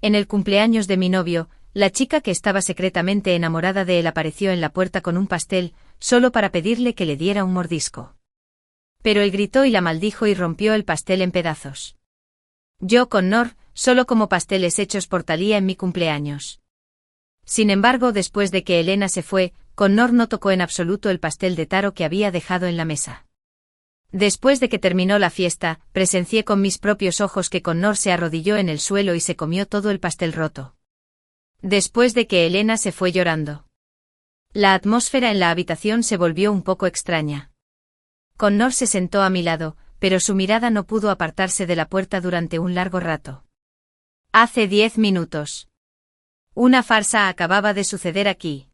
En el cumpleaños de mi novio, la chica que estaba secretamente enamorada de él apareció en la puerta con un pastel, solo para pedirle que le diera un mordisco. Pero él gritó y la maldijo y rompió el pastel en pedazos. Yo, Connor, solo como pasteles hechos por Thalía en mi cumpleaños. Sin embargo, después de que Elena se fue, Connor no tocó en absoluto el pastel de taro que había dejado en la mesa. Después de que terminó la fiesta, presencié con mis propios ojos que Connor se arrodilló en el suelo y se comió todo el pastel roto. Después de que Elena se fue llorando. La atmósfera en la habitación se volvió un poco extraña. Connor se sentó a mi lado, pero su mirada no pudo apartarse de la puerta durante un largo rato. Hace 10 minutos. Una farsa acababa de suceder aquí.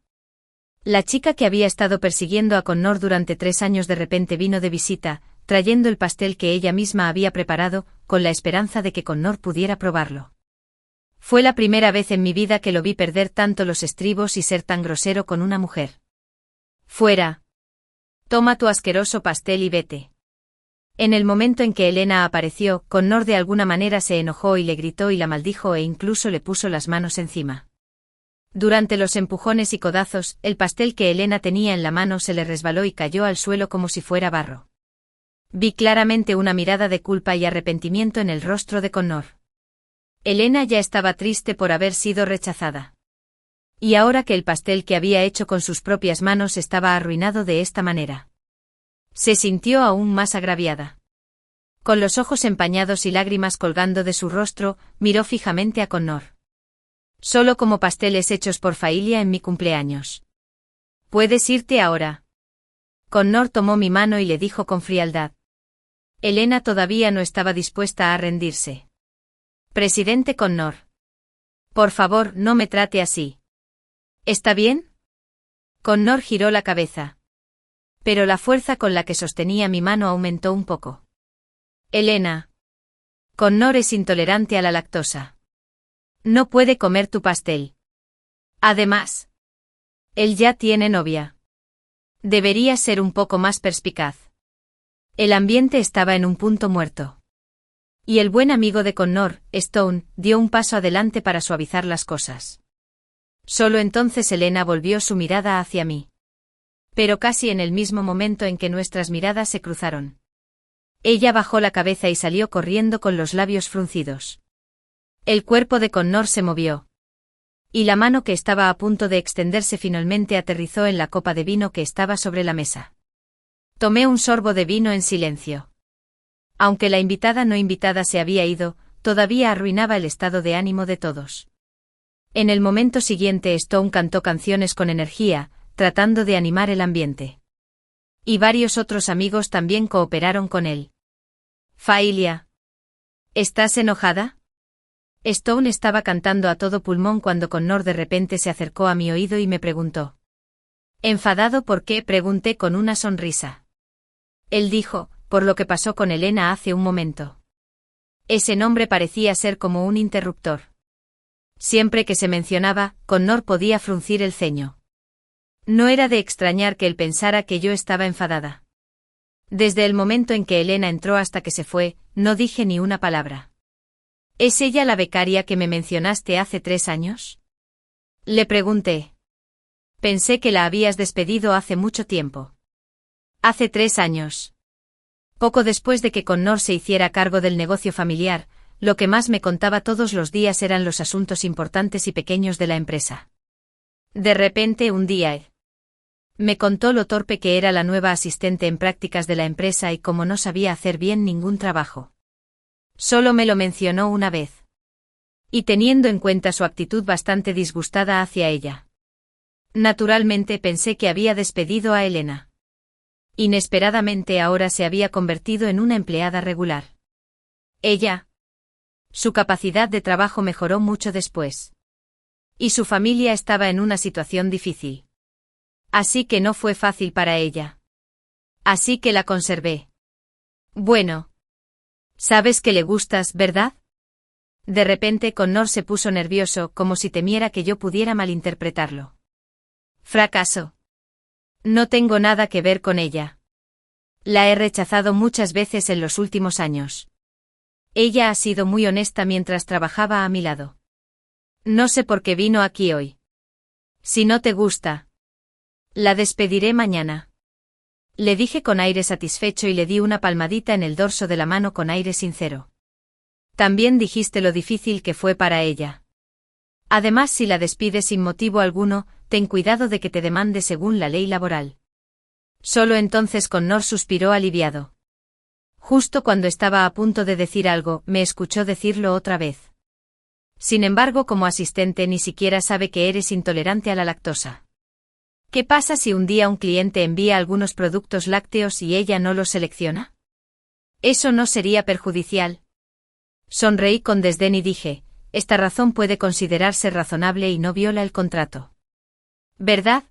La chica que había estado persiguiendo a Connor durante 3 años de repente vino de visita, trayendo el pastel que ella misma había preparado, con la esperanza de que Connor pudiera probarlo. Fue la primera vez en mi vida que lo vi perder tanto los estribos y ser tan grosero con una mujer. Fuera. Toma tu asqueroso pastel y vete. En el momento en que Elena apareció, Connor de alguna manera se enojó y le gritó y la maldijo e incluso le puso las manos encima. Durante los empujones y codazos, el pastel que Elena tenía en la mano se le resbaló y cayó al suelo como si fuera barro. Vi claramente una mirada de culpa y arrepentimiento en el rostro de Connor. Elena ya estaba triste por haber sido rechazada. Y ahora que el pastel que había hecho con sus propias manos estaba arruinado de esta manera. Se sintió aún más agraviada. Con los ojos empañados y lágrimas colgando de su rostro, miró fijamente a Connor. Solo como pasteles hechos por Faillia en mi cumpleaños. ¿Puedes irte ahora? Connor tomó mi mano y le dijo con frialdad. Elena todavía no estaba dispuesta a rendirse. Presidente Connor. Por favor, no me trate así. ¿Está bien? Connor giró la cabeza. Pero la fuerza con la que sostenía mi mano aumentó un poco. Elena. Connor es intolerante a la lactosa. No puede comer tu pastel. Además, él ya tiene novia. Deberías ser un poco más perspicaz. El ambiente estaba en un punto muerto. Y el buen amigo de Connor, Stone, dio un paso adelante para suavizar las cosas. Solo entonces Elena volvió su mirada hacia mí. Pero casi en el mismo momento en que nuestras miradas se cruzaron. Ella bajó la cabeza y salió corriendo con los labios fruncidos. El cuerpo de Connor se movió. Y la mano que estaba a punto de extenderse finalmente aterrizó en la copa de vino que estaba sobre la mesa. Tomé un sorbo de vino en silencio. Aunque la invitada no invitada se había ido, todavía arruinaba el estado de ánimo de todos. En el momento siguiente Stone cantó canciones con energía, tratando de animar el ambiente. Y varios otros amigos también cooperaron con él. Faillia. ¿Estás enojada? Stone estaba cantando a todo pulmón cuando Connor de repente se acercó a mi oído y me preguntó. ¿Enfadado por qué? Pregunté con una sonrisa. Él dijo, por lo que pasó con Elena hace un momento. Ese nombre parecía ser como un interruptor. Siempre que se mencionaba, Connor podía fruncir el ceño. No era de extrañar que él pensara que yo estaba enfadada. Desde el momento en que Elena entró hasta que se fue, no dije ni una palabra. ¿Es ella la becaria que me mencionaste hace 3 años? Le pregunté. Pensé que la habías despedido hace mucho tiempo. Hace 3 años. Poco después de que Connor se hiciera cargo del negocio familiar, lo que más me contaba todos los días eran los asuntos importantes y pequeños de la empresa. De repente un día me contó lo torpe que era la nueva asistente en prácticas de la empresa y cómo no sabía hacer bien ningún trabajo. Solo me lo mencionó una vez. Y teniendo en cuenta su actitud bastante disgustada hacia ella. Naturalmente pensé que había despedido a Elena. Inesperadamente ahora se había convertido en una empleada regular. Su capacidad de trabajo mejoró mucho después. Y su familia estaba en una situación difícil. Así que no fue fácil para ella. Así que la conservé. Bueno. Sabes que le gustas, ¿verdad? De repente Connor se puso nervioso, como si temiera que yo pudiera malinterpretarlo. Fracaso. No tengo nada que ver con ella. La he rechazado muchas veces en los últimos años. Ella ha sido muy honesta mientras trabajaba a mi lado. No sé por qué vino aquí hoy. Si no te gusta, la despediré mañana. Le dije con aire satisfecho y le di una palmadita en el dorso de la mano con aire sincero. También dijiste lo difícil que fue para ella. Además, si la despides sin motivo alguno, ten cuidado de que te demande según la ley laboral. Solo entonces Connor suspiró aliviado. Justo cuando estaba a punto de decir algo, me escuchó decirlo otra vez. Sin embargo, como asistente ni siquiera sabe que eres intolerante a la lactosa. ¿Qué pasa si un día un cliente envía algunos productos lácteos y ella no los selecciona? ¿Eso no sería perjudicial? Sonreí con desdén y dije, esta razón puede considerarse razonable y no viola el contrato. ¿Verdad?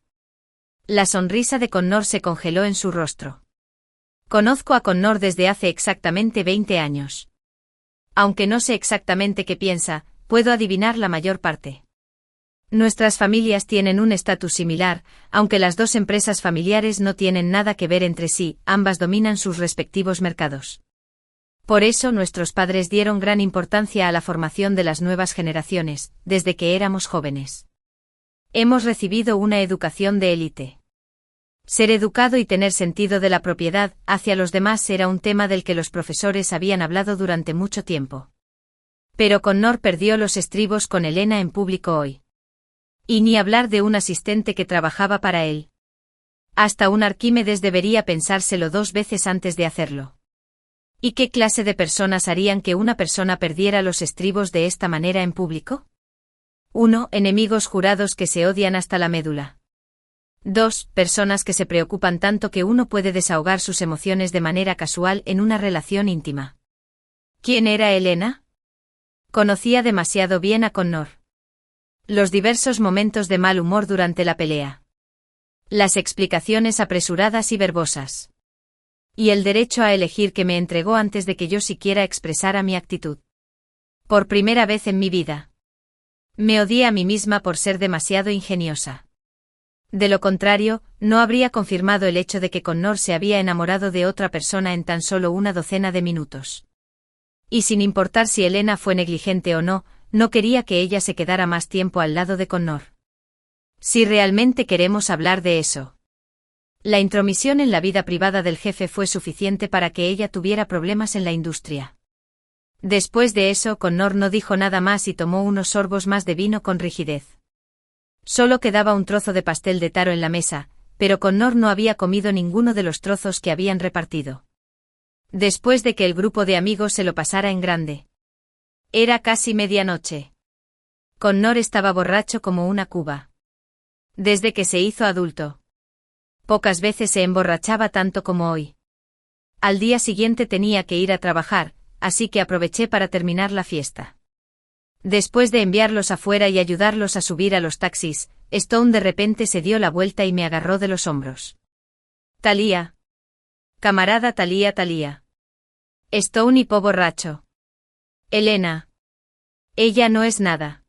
La sonrisa de Connor se congeló en su rostro. Conozco a Connor desde hace exactamente 20 años. Aunque no sé exactamente qué piensa, puedo adivinar la mayor parte. Nuestras familias tienen un estatus similar, aunque las dos empresas familiares no tienen nada que ver entre sí, ambas dominan sus respectivos mercados. Por eso nuestros padres dieron gran importancia a la formación de las nuevas generaciones, desde que éramos jóvenes. Hemos recibido una educación de élite. Ser educado y tener sentido de la propiedad hacia los demás era un tema del que los profesores habían hablado durante mucho tiempo. Pero Connor perdió los estribos con Elena en público hoy. Y ni hablar de un asistente que trabajaba para él. Hasta un Arquímedes debería pensárselo 2 veces antes de hacerlo. ¿Y qué clase de personas harían que una persona perdiera los estribos de esta manera en público? 1. Enemigos jurados que se odian hasta la médula. 2. Personas que se preocupan tanto que uno puede desahogar sus emociones de manera casual en una relación íntima. ¿Quién era Elena? Conocía demasiado bien a Connor. Los diversos momentos de mal humor durante la pelea. Las explicaciones apresuradas y verbosas. Y el derecho a elegir que me entregó antes de que yo siquiera expresara mi actitud. Por primera vez en mi vida. Me odié a mí misma por ser demasiado ingeniosa. De lo contrario, no habría confirmado el hecho de que Connor se había enamorado de otra persona en tan solo una docena de minutos. Y sin importar si Elena fue negligente o no, no quería que ella se quedara más tiempo al lado de Connor. Si realmente queremos hablar de eso. La intromisión en la vida privada del jefe fue suficiente para que ella tuviera problemas en la industria. Después de eso, Connor no dijo nada más y tomó unos sorbos más de vino con rigidez. Solo quedaba un trozo de pastel de taro en la mesa, pero Connor no había comido ninguno de los trozos que habían repartido. Después de que el grupo de amigos se lo pasara en grande. Era casi medianoche. Connor estaba borracho como una cuba. Desde que se hizo adulto. Pocas veces se emborrachaba tanto como hoy. Al día siguiente tenía que ir a trabajar, así que aproveché para terminar la fiesta. Después de enviarlos afuera y ayudarlos a subir a los taxis, Stone de repente se dio la vuelta y me agarró de los hombros. Thalía. Camarada Thalía. Stone hipo borracho. Elena. Ella no es nada.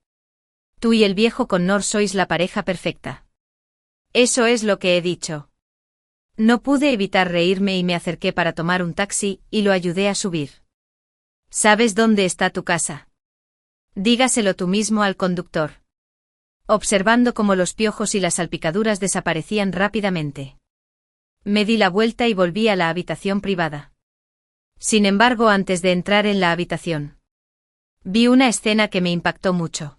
Tú y el viejo Connor sois la pareja perfecta. Eso es lo que he dicho. No pude evitar reírme y me acerqué para tomar un taxi y lo ayudé a subir. ¿Sabes dónde está tu casa? Dígaselo tú mismo al conductor. Observando cómo los piojos y las salpicaduras desaparecían rápidamente. Me di la vuelta y volví a la habitación privada. Sin embargo, antes de entrar en la habitación, vi una escena que me impactó mucho.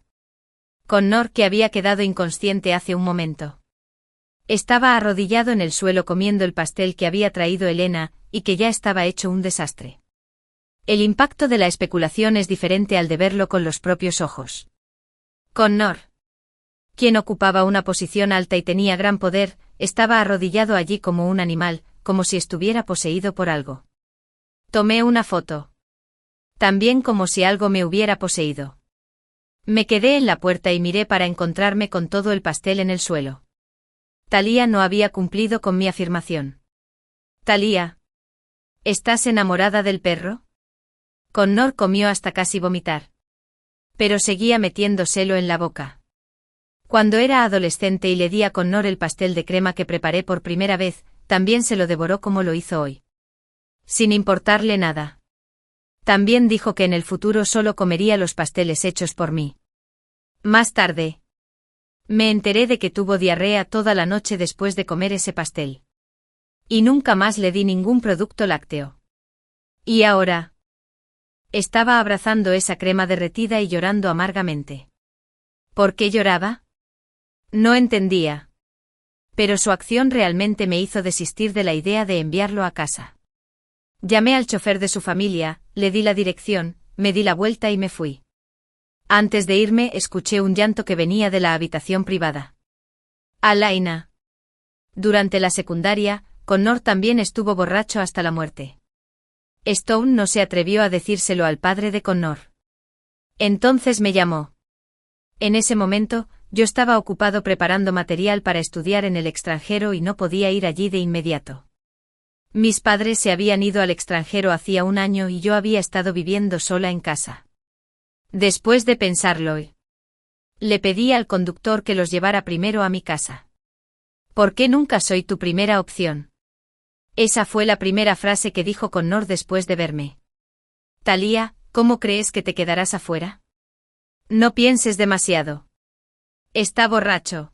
Connor, que había quedado inconsciente hace un momento. Estaba arrodillado en el suelo comiendo el pastel que había traído Elena, y que ya estaba hecho un desastre. El impacto de la especulación es diferente al de verlo con los propios ojos. Connor, quien ocupaba una posición alta y tenía gran poder, estaba arrodillado allí como un animal, como si estuviera poseído por algo. Tomé una foto. También como si algo me hubiera poseído. Me quedé en la puerta y miré para encontrarme con todo el pastel en el suelo. Thalía no había cumplido con mi afirmación. Thalía, ¿estás enamorada del perro? Connor comió hasta casi vomitar. Pero seguía metiéndoselo en la boca. Cuando era adolescente y le di a Connor el pastel de crema que preparé por primera vez, también se lo devoró como lo hizo hoy. Sin importarle nada. También dijo que en el futuro solo comería los pasteles hechos por mí. Más tarde, me enteré de que tuvo diarrea toda la noche después de comer ese pastel. Y nunca más le di ningún producto lácteo. Y ahora, estaba abrazando esa crema derretida y llorando amargamente. ¿Por qué lloraba? No entendía. Pero su acción realmente me hizo desistir de la idea de enviarlo a casa. Llamé al chofer de su familia, le di la dirección, me di la vuelta y me fui. Antes de irme escuché un llanto que venía de la habitación privada. Alaina. Durante la secundaria, Connor también estuvo borracho hasta la muerte. Stone no se atrevió a decírselo al padre de Connor. Entonces me llamó. En ese momento, yo estaba ocupado preparando material para estudiar en el extranjero y no podía ir allí de inmediato. Mis padres se habían ido al extranjero hacía un año y yo había estado viviendo sola en casa. Después de pensarlo, le pedí al conductor que los llevara primero a mi casa. ¿Por qué nunca soy tu primera opción? Esa fue la primera frase que dijo Connor después de verme. Talia, ¿cómo crees que te quedarás afuera? No pienses demasiado. Está borracho.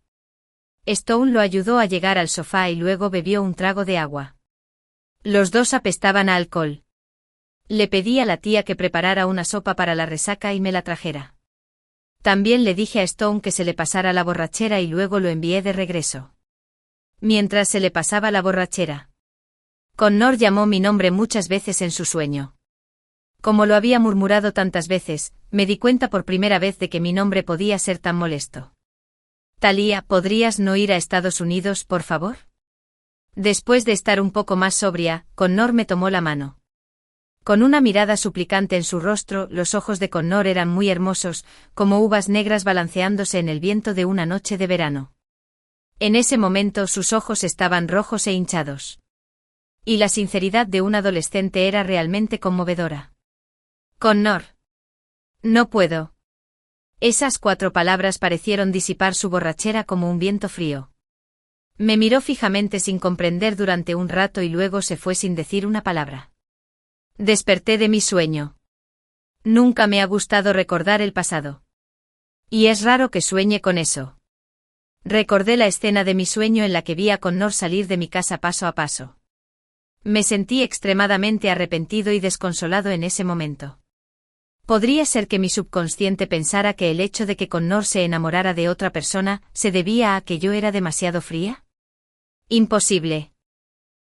Stone lo ayudó a llegar al sofá y luego bebió un trago de agua. Los dos apestaban a alcohol. Le pedí a la tía que preparara una sopa para la resaca y me la trajera. También le dije a Stone que se le pasara la borrachera y luego lo envié de regreso. Mientras se le pasaba la borrachera, Connor llamó mi nombre muchas veces en su sueño. Como lo había murmurado tantas veces, me di cuenta por primera vez de que mi nombre podía ser tan molesto. Talia, ¿podrías no ir a Estados Unidos, por favor? Después de estar un poco más sobria, Connor me tomó la mano. Con una mirada suplicante en su rostro, los ojos de Connor eran muy hermosos, como uvas negras balanceándose en el viento de una noche de verano. En ese momento sus ojos estaban rojos e hinchados. Y la sinceridad de un adolescente era realmente conmovedora. Connor. No puedo. Esas 4 palabras parecieron disipar su borrachera como un viento frío. Me miró fijamente sin comprender durante un rato y luego se fue sin decir una palabra. Desperté de mi sueño. Nunca me ha gustado recordar el pasado. Y es raro que sueñe con eso. Recordé la escena de mi sueño en la que vi a Connor salir de mi casa paso a paso. Me sentí extremadamente arrepentido y desconsolado en ese momento. ¿Podría ser que mi subconsciente pensara que el hecho de que Connor se enamorara de otra persona se debía a que yo era demasiado fría? Imposible.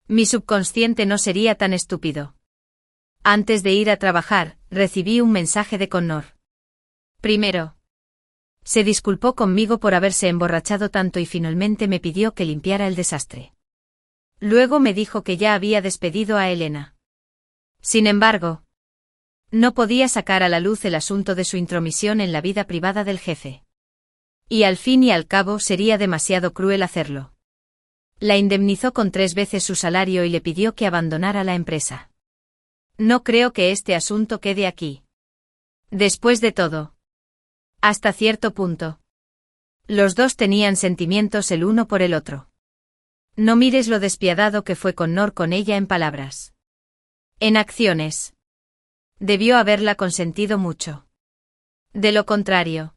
Mi subconsciente no sería tan estúpido. Antes de ir a trabajar, recibí un mensaje de Connor. Primero, se disculpó conmigo por haberse emborrachado tanto y finalmente me pidió que limpiara el desastre. Luego me dijo que ya había despedido a Elena. Sin embargo, no podía sacar a la luz el asunto de su intromisión en la vida privada del jefe. Y al fin y al cabo sería demasiado cruel hacerlo. La indemnizó con 3 veces su salario y le pidió que abandonara la empresa. No creo que este asunto quede aquí. Después de todo, hasta cierto punto, los dos tenían sentimientos el uno por el otro. No mires lo despiadado que fue Connor con ella en palabras. En acciones. Debió haberla consentido mucho. De lo contrario,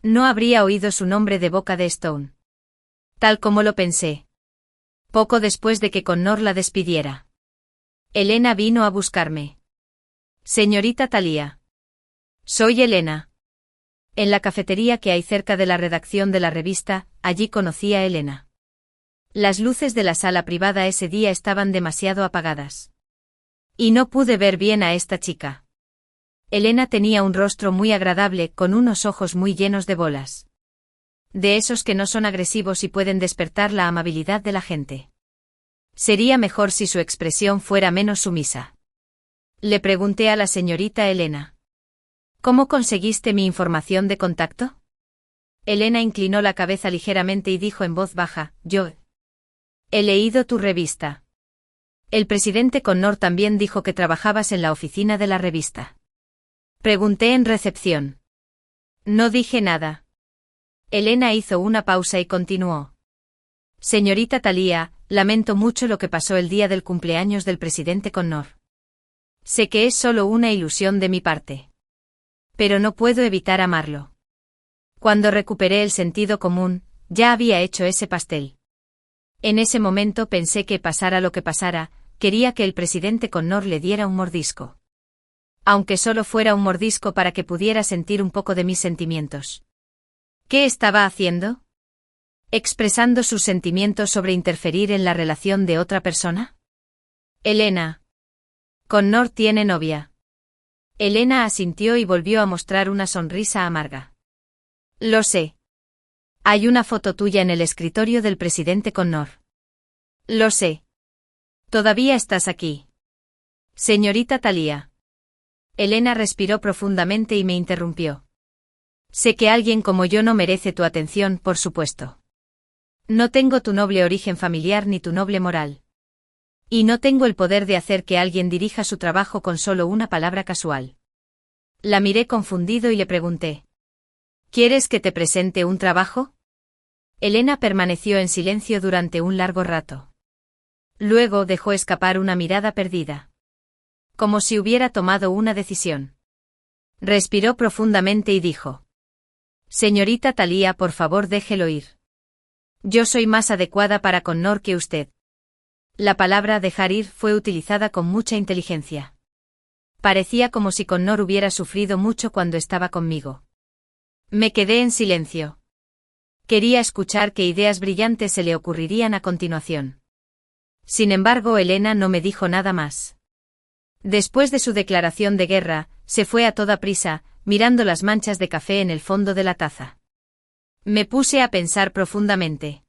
no habría oído su nombre de boca de Stone. Tal como lo pensé. Poco después de que Connor la despidiera, Elena vino a buscarme. Señorita Talia. Soy Elena. En la cafetería que hay cerca de la redacción de la revista, allí conocí a Elena. Las luces de la sala privada ese día estaban demasiado apagadas. Y no pude ver bien a esta chica. Elena tenía un rostro muy agradable con unos ojos muy llenos de bolas. De esos que no son agresivos y pueden despertar la amabilidad de la gente. Sería mejor si su expresión fuera menos sumisa. Le pregunté a la señorita Elena. ¿Cómo conseguiste mi información de contacto? Elena inclinó la cabeza ligeramente y dijo en voz baja, yo he leído tu revista. El presidente Connor también dijo que trabajabas en la oficina de la revista. Pregunté en recepción. No dije nada. Elena hizo una pausa y continuó. Señorita Talia, lamento mucho lo que pasó el día del cumpleaños del presidente Connor. Sé que es solo una ilusión de mi parte. Pero no puedo evitar amarlo. Cuando recuperé el sentido común, ya había hecho ese pastel. En ese momento pensé que pasara lo que pasara, quería que el presidente Connor le diera un mordisco. Aunque solo fuera un mordisco para que pudiera sentir un poco de mis sentimientos. ¿Qué estaba haciendo? ¿Expresando sus sentimientos sobre interferir en la relación de otra persona? Elena. Connor tiene novia. Elena asintió y volvió a mostrar una sonrisa amarga. Lo sé. Hay una foto tuya en el escritorio del presidente Connor. Lo sé. Todavía estás aquí. Señorita Thalía. Elena respiró profundamente y me interrumpió. Sé que alguien como yo no merece tu atención, por supuesto. No tengo tu noble origen familiar ni tu noble moral. Y no tengo el poder de hacer que alguien dirija su trabajo con solo una palabra casual. La miré confundido y le pregunté. ¿Quieres que te presente un trabajo? Elena permaneció en silencio durante un largo rato. Luego dejó escapar una mirada perdida. Como si hubiera tomado una decisión. Respiró profundamente y dijo. Señorita Thalía, por favor déjelo ir. Yo soy más adecuada para Connor que usted. La palabra dejar ir fue utilizada con mucha inteligencia. Parecía como si Connor hubiera sufrido mucho cuando estaba conmigo. Me quedé en silencio. Quería escuchar qué ideas brillantes se le ocurrirían a continuación. Sin embargo, Elena no me dijo nada más. Después de su declaración de guerra, se fue a toda prisa, mirando las manchas de café en el fondo de la taza. Me puse a pensar profundamente.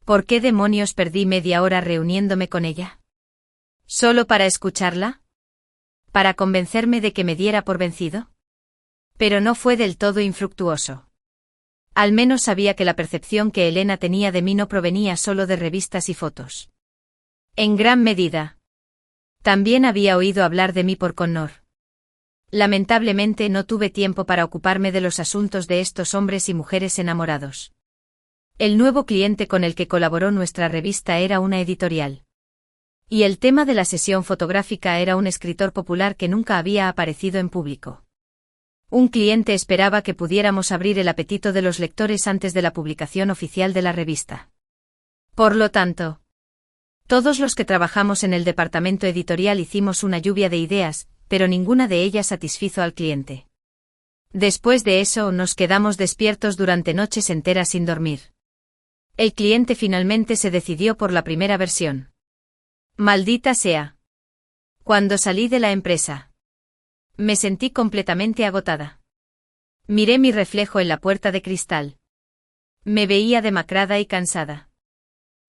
¿Por qué demonios perdí media hora reuniéndome con ella? ¿Solo para escucharla? ¿Para convencerme de que me diera por vencido? Pero no fue del todo infructuoso. Al menos sabía que la percepción que Elena tenía de mí no provenía solo de revistas y fotos. En gran medida. También había oído hablar de mí por Connor. Lamentablemente no tuve tiempo para ocuparme de los asuntos de estos hombres y mujeres enamorados. El nuevo cliente con el que colaboró nuestra revista era una editorial. Y el tema de la sesión fotográfica era un escritor popular que nunca había aparecido en público. Un cliente esperaba que pudiéramos abrir el apetito de los lectores antes de la publicación oficial de la revista. Por lo tanto, todos los que trabajamos en el departamento editorial hicimos una lluvia de ideas, pero ninguna de ellas satisfizo al cliente. Después de eso nos quedamos despiertos durante noches enteras sin dormir. El cliente finalmente se decidió por la primera versión. Maldita sea. Cuando salí de la empresa, me sentí completamente agotada. Miré mi reflejo en la puerta de cristal. Me veía demacrada y cansada.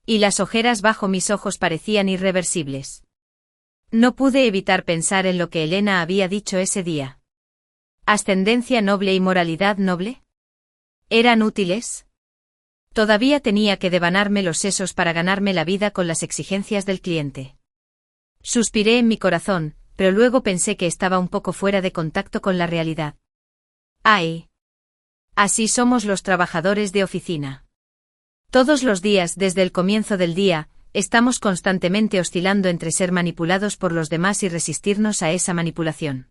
Y las ojeras bajo mis ojos parecían irreversibles. No pude evitar pensar en lo que Elena había dicho ese día. ¿Ascendencia noble y moralidad noble? ¿Eran útiles? Todavía tenía que devanarme los sesos para ganarme la vida con las exigencias del cliente. Suspiré en mi corazón, pero luego pensé que estaba un poco fuera de contacto con la realidad. ¡Ay! Así somos los trabajadores de oficina. Todos los días, desde el comienzo del día, estamos constantemente oscilando entre ser manipulados por los demás y resistirnos a esa manipulación.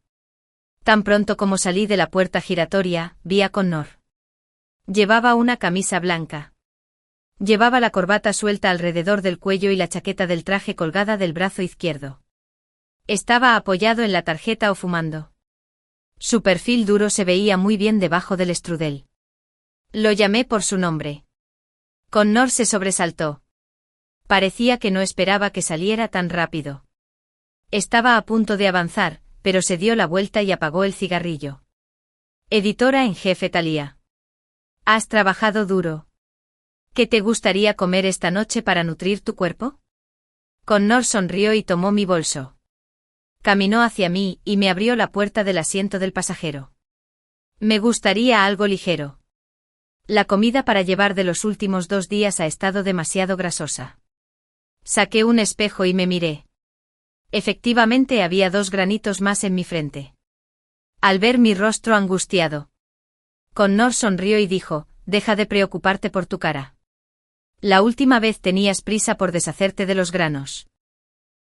Tan pronto como salí de la puerta giratoria, vi a Connor. Llevaba una camisa blanca. Llevaba la corbata suelta alrededor del cuello y la chaqueta del traje colgada del brazo izquierdo. Estaba apoyado en la tarjeta o fumando. Su perfil duro se veía muy bien debajo del estrudel. Lo llamé por su nombre. Connor se sobresaltó. Parecía que no esperaba que saliera tan rápido. Estaba a punto de avanzar, pero se dio la vuelta y apagó el cigarrillo. Editora en jefe Thalía. ¿Has trabajado duro? ¿Qué te gustaría comer esta noche para nutrir tu cuerpo? Connor sonrió y tomó mi bolso. Caminó hacia mí y me abrió la puerta del asiento del pasajero. Me gustaría algo ligero. La comida para llevar de los últimos 2 días ha estado demasiado grasosa. Saqué un espejo y me miré. Efectivamente había 2 granitos más en mi frente. Al ver mi rostro angustiado, Connor sonrió y dijo, deja de preocuparte por tu cara. La última vez tenías prisa por deshacerte de los granos.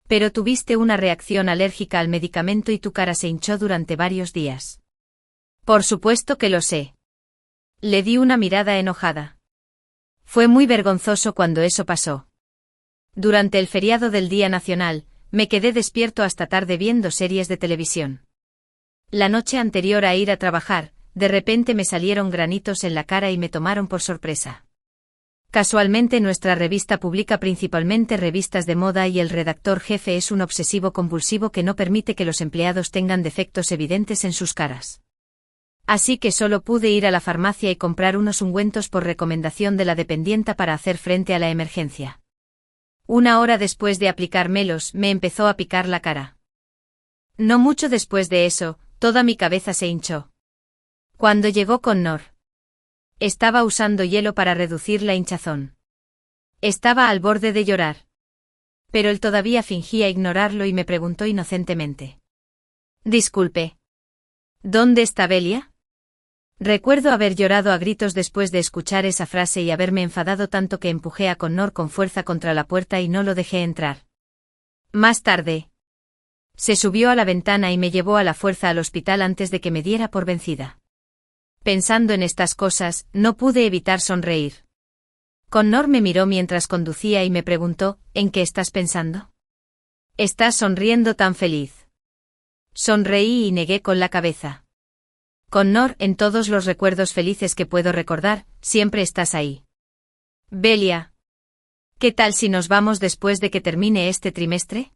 Pero tuviste una reacción alérgica al medicamento y tu cara se hinchó durante varios días. Por supuesto que lo sé. Le di una mirada enojada. Fue muy vergonzoso cuando eso pasó. Durante el feriado del Día Nacional, me quedé despierto hasta tarde viendo series de televisión. La noche anterior a ir a trabajar, de repente me salieron granitos en la cara y me tomaron por sorpresa. Casualmente nuestra revista publica principalmente revistas de moda y el redactor jefe es un obsesivo compulsivo que no permite que los empleados tengan defectos evidentes en sus caras. Así que solo pude ir a la farmacia y comprar unos ungüentos por recomendación de la dependienta para hacer frente a la emergencia. Una hora después de aplicármelos, me empezó a picar la cara. No mucho después de eso, toda mi cabeza se hinchó. Cuando llegó Connor, estaba usando hielo para reducir la hinchazón. Estaba al borde de llorar. Pero él todavía fingía ignorarlo y me preguntó inocentemente. Disculpe. ¿Dónde está Belia? Recuerdo haber llorado a gritos después de escuchar esa frase y haberme enfadado tanto que empujé a Connor con fuerza contra la puerta y no lo dejé entrar. Más tarde, se subió a la ventana y me llevó a la fuerza al hospital antes de que me diera por vencida. Pensando en estas cosas, no pude evitar sonreír. Connor me miró mientras conducía y me preguntó, ¿en qué estás pensando? ¿Estás sonriendo tan feliz? Sonreí y negué con la cabeza. Connor, en todos los recuerdos felices que puedo recordar, siempre estás ahí. Belia, ¿qué tal si nos vamos después de que termine este trimestre?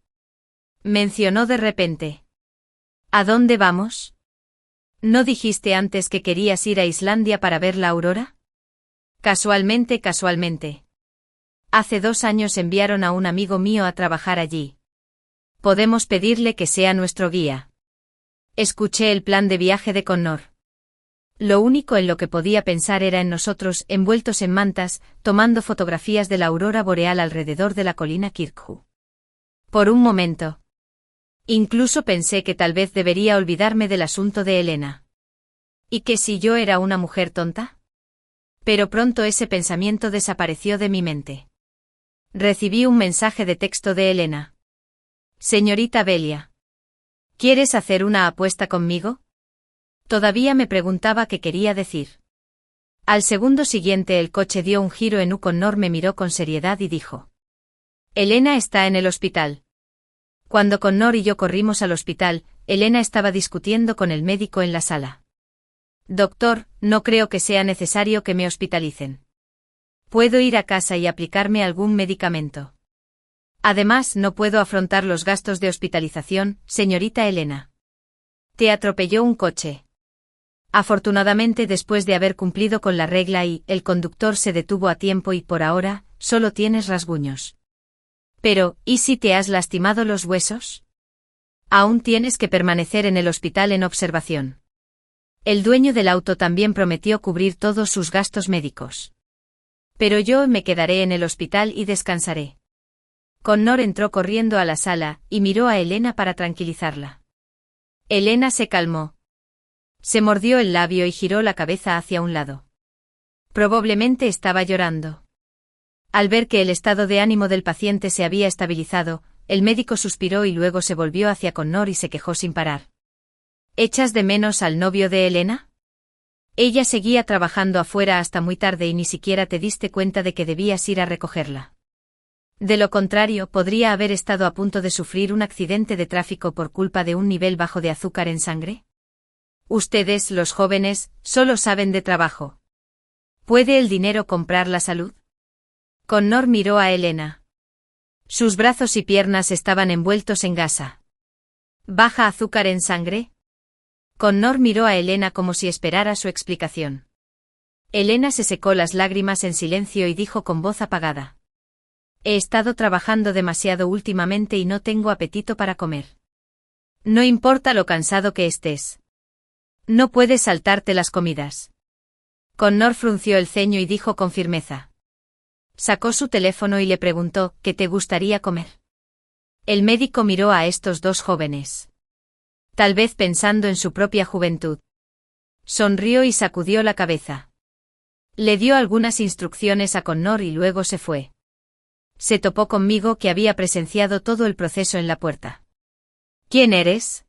Mencionó de repente. ¿A dónde vamos? ¿No dijiste antes que querías ir a Islandia para ver la aurora? Casualmente. Hace 2 años enviaron a un amigo mío a trabajar allí. Podemos pedirle que sea nuestro guía. Escuché el plan de viaje de Connor. Lo único en lo que podía pensar era en nosotros, envueltos en mantas, tomando fotografías de la aurora boreal alrededor de la colina Kirkju. Por un momento. Incluso pensé que tal vez debería olvidarme del asunto de Elena. ¿Y que si yo era una mujer tonta? Pero pronto ese pensamiento desapareció de mi mente. Recibí un mensaje de texto de Elena. Señorita Belia. ¿Quieres hacer una apuesta conmigo? Todavía me preguntaba qué quería decir. Al segundo siguiente el coche dio un giro en U. Connor me miró con seriedad y dijo. Elena está en el hospital. Cuando Connor y yo corrimos al hospital, Elena estaba discutiendo con el médico en la sala. Doctor, no creo que sea necesario que me hospitalicen. Puedo ir a casa y aplicarme algún medicamento. Además, no puedo afrontar los gastos de hospitalización, señorita Elena. Te atropelló un coche. Afortunadamente, después de haber cumplido con la regla el conductor se detuvo a tiempo y por ahora, solo tienes rasguños. Pero, ¿y si te has lastimado los huesos? Aún tienes que permanecer en el hospital en observación. El dueño del auto también prometió cubrir todos sus gastos médicos. Pero yo me quedaré en el hospital y descansaré. Connor entró corriendo a la sala y miró a Elena para tranquilizarla. Elena se calmó. Se mordió el labio y giró la cabeza hacia un lado. Probablemente estaba llorando. Al ver que el estado de ánimo del paciente se había estabilizado, el médico suspiró y luego se volvió hacia Connor y se quejó sin parar. ¿Echas de menos al novio de Elena? Ella seguía trabajando afuera hasta muy tarde y ni siquiera te diste cuenta de que debías ir a recogerla. De lo contrario, podría haber estado a punto de sufrir un accidente de tráfico por culpa de un nivel bajo de azúcar en sangre. Ustedes, los jóvenes, solo saben de trabajo. ¿Puede el dinero comprar la salud? Connor miró a Elena. Sus brazos y piernas estaban envueltos en gasa. ¿Baja azúcar en sangre? Connor miró a Elena como si esperara su explicación. Elena se secó las lágrimas en silencio y dijo con voz apagada. He estado trabajando demasiado últimamente y no tengo apetito para comer. No importa lo cansado que estés. No puedes saltarte las comidas. Connor frunció el ceño y dijo con firmeza. Sacó su teléfono y le preguntó, ¿qué te gustaría comer? El médico miró a estos 2 jóvenes. Tal vez pensando en su propia juventud. Sonrió y sacudió la cabeza. Le dio algunas instrucciones a Connor y luego se fue. Se topó conmigo que había presenciado todo el proceso en la puerta. ¿Quién eres?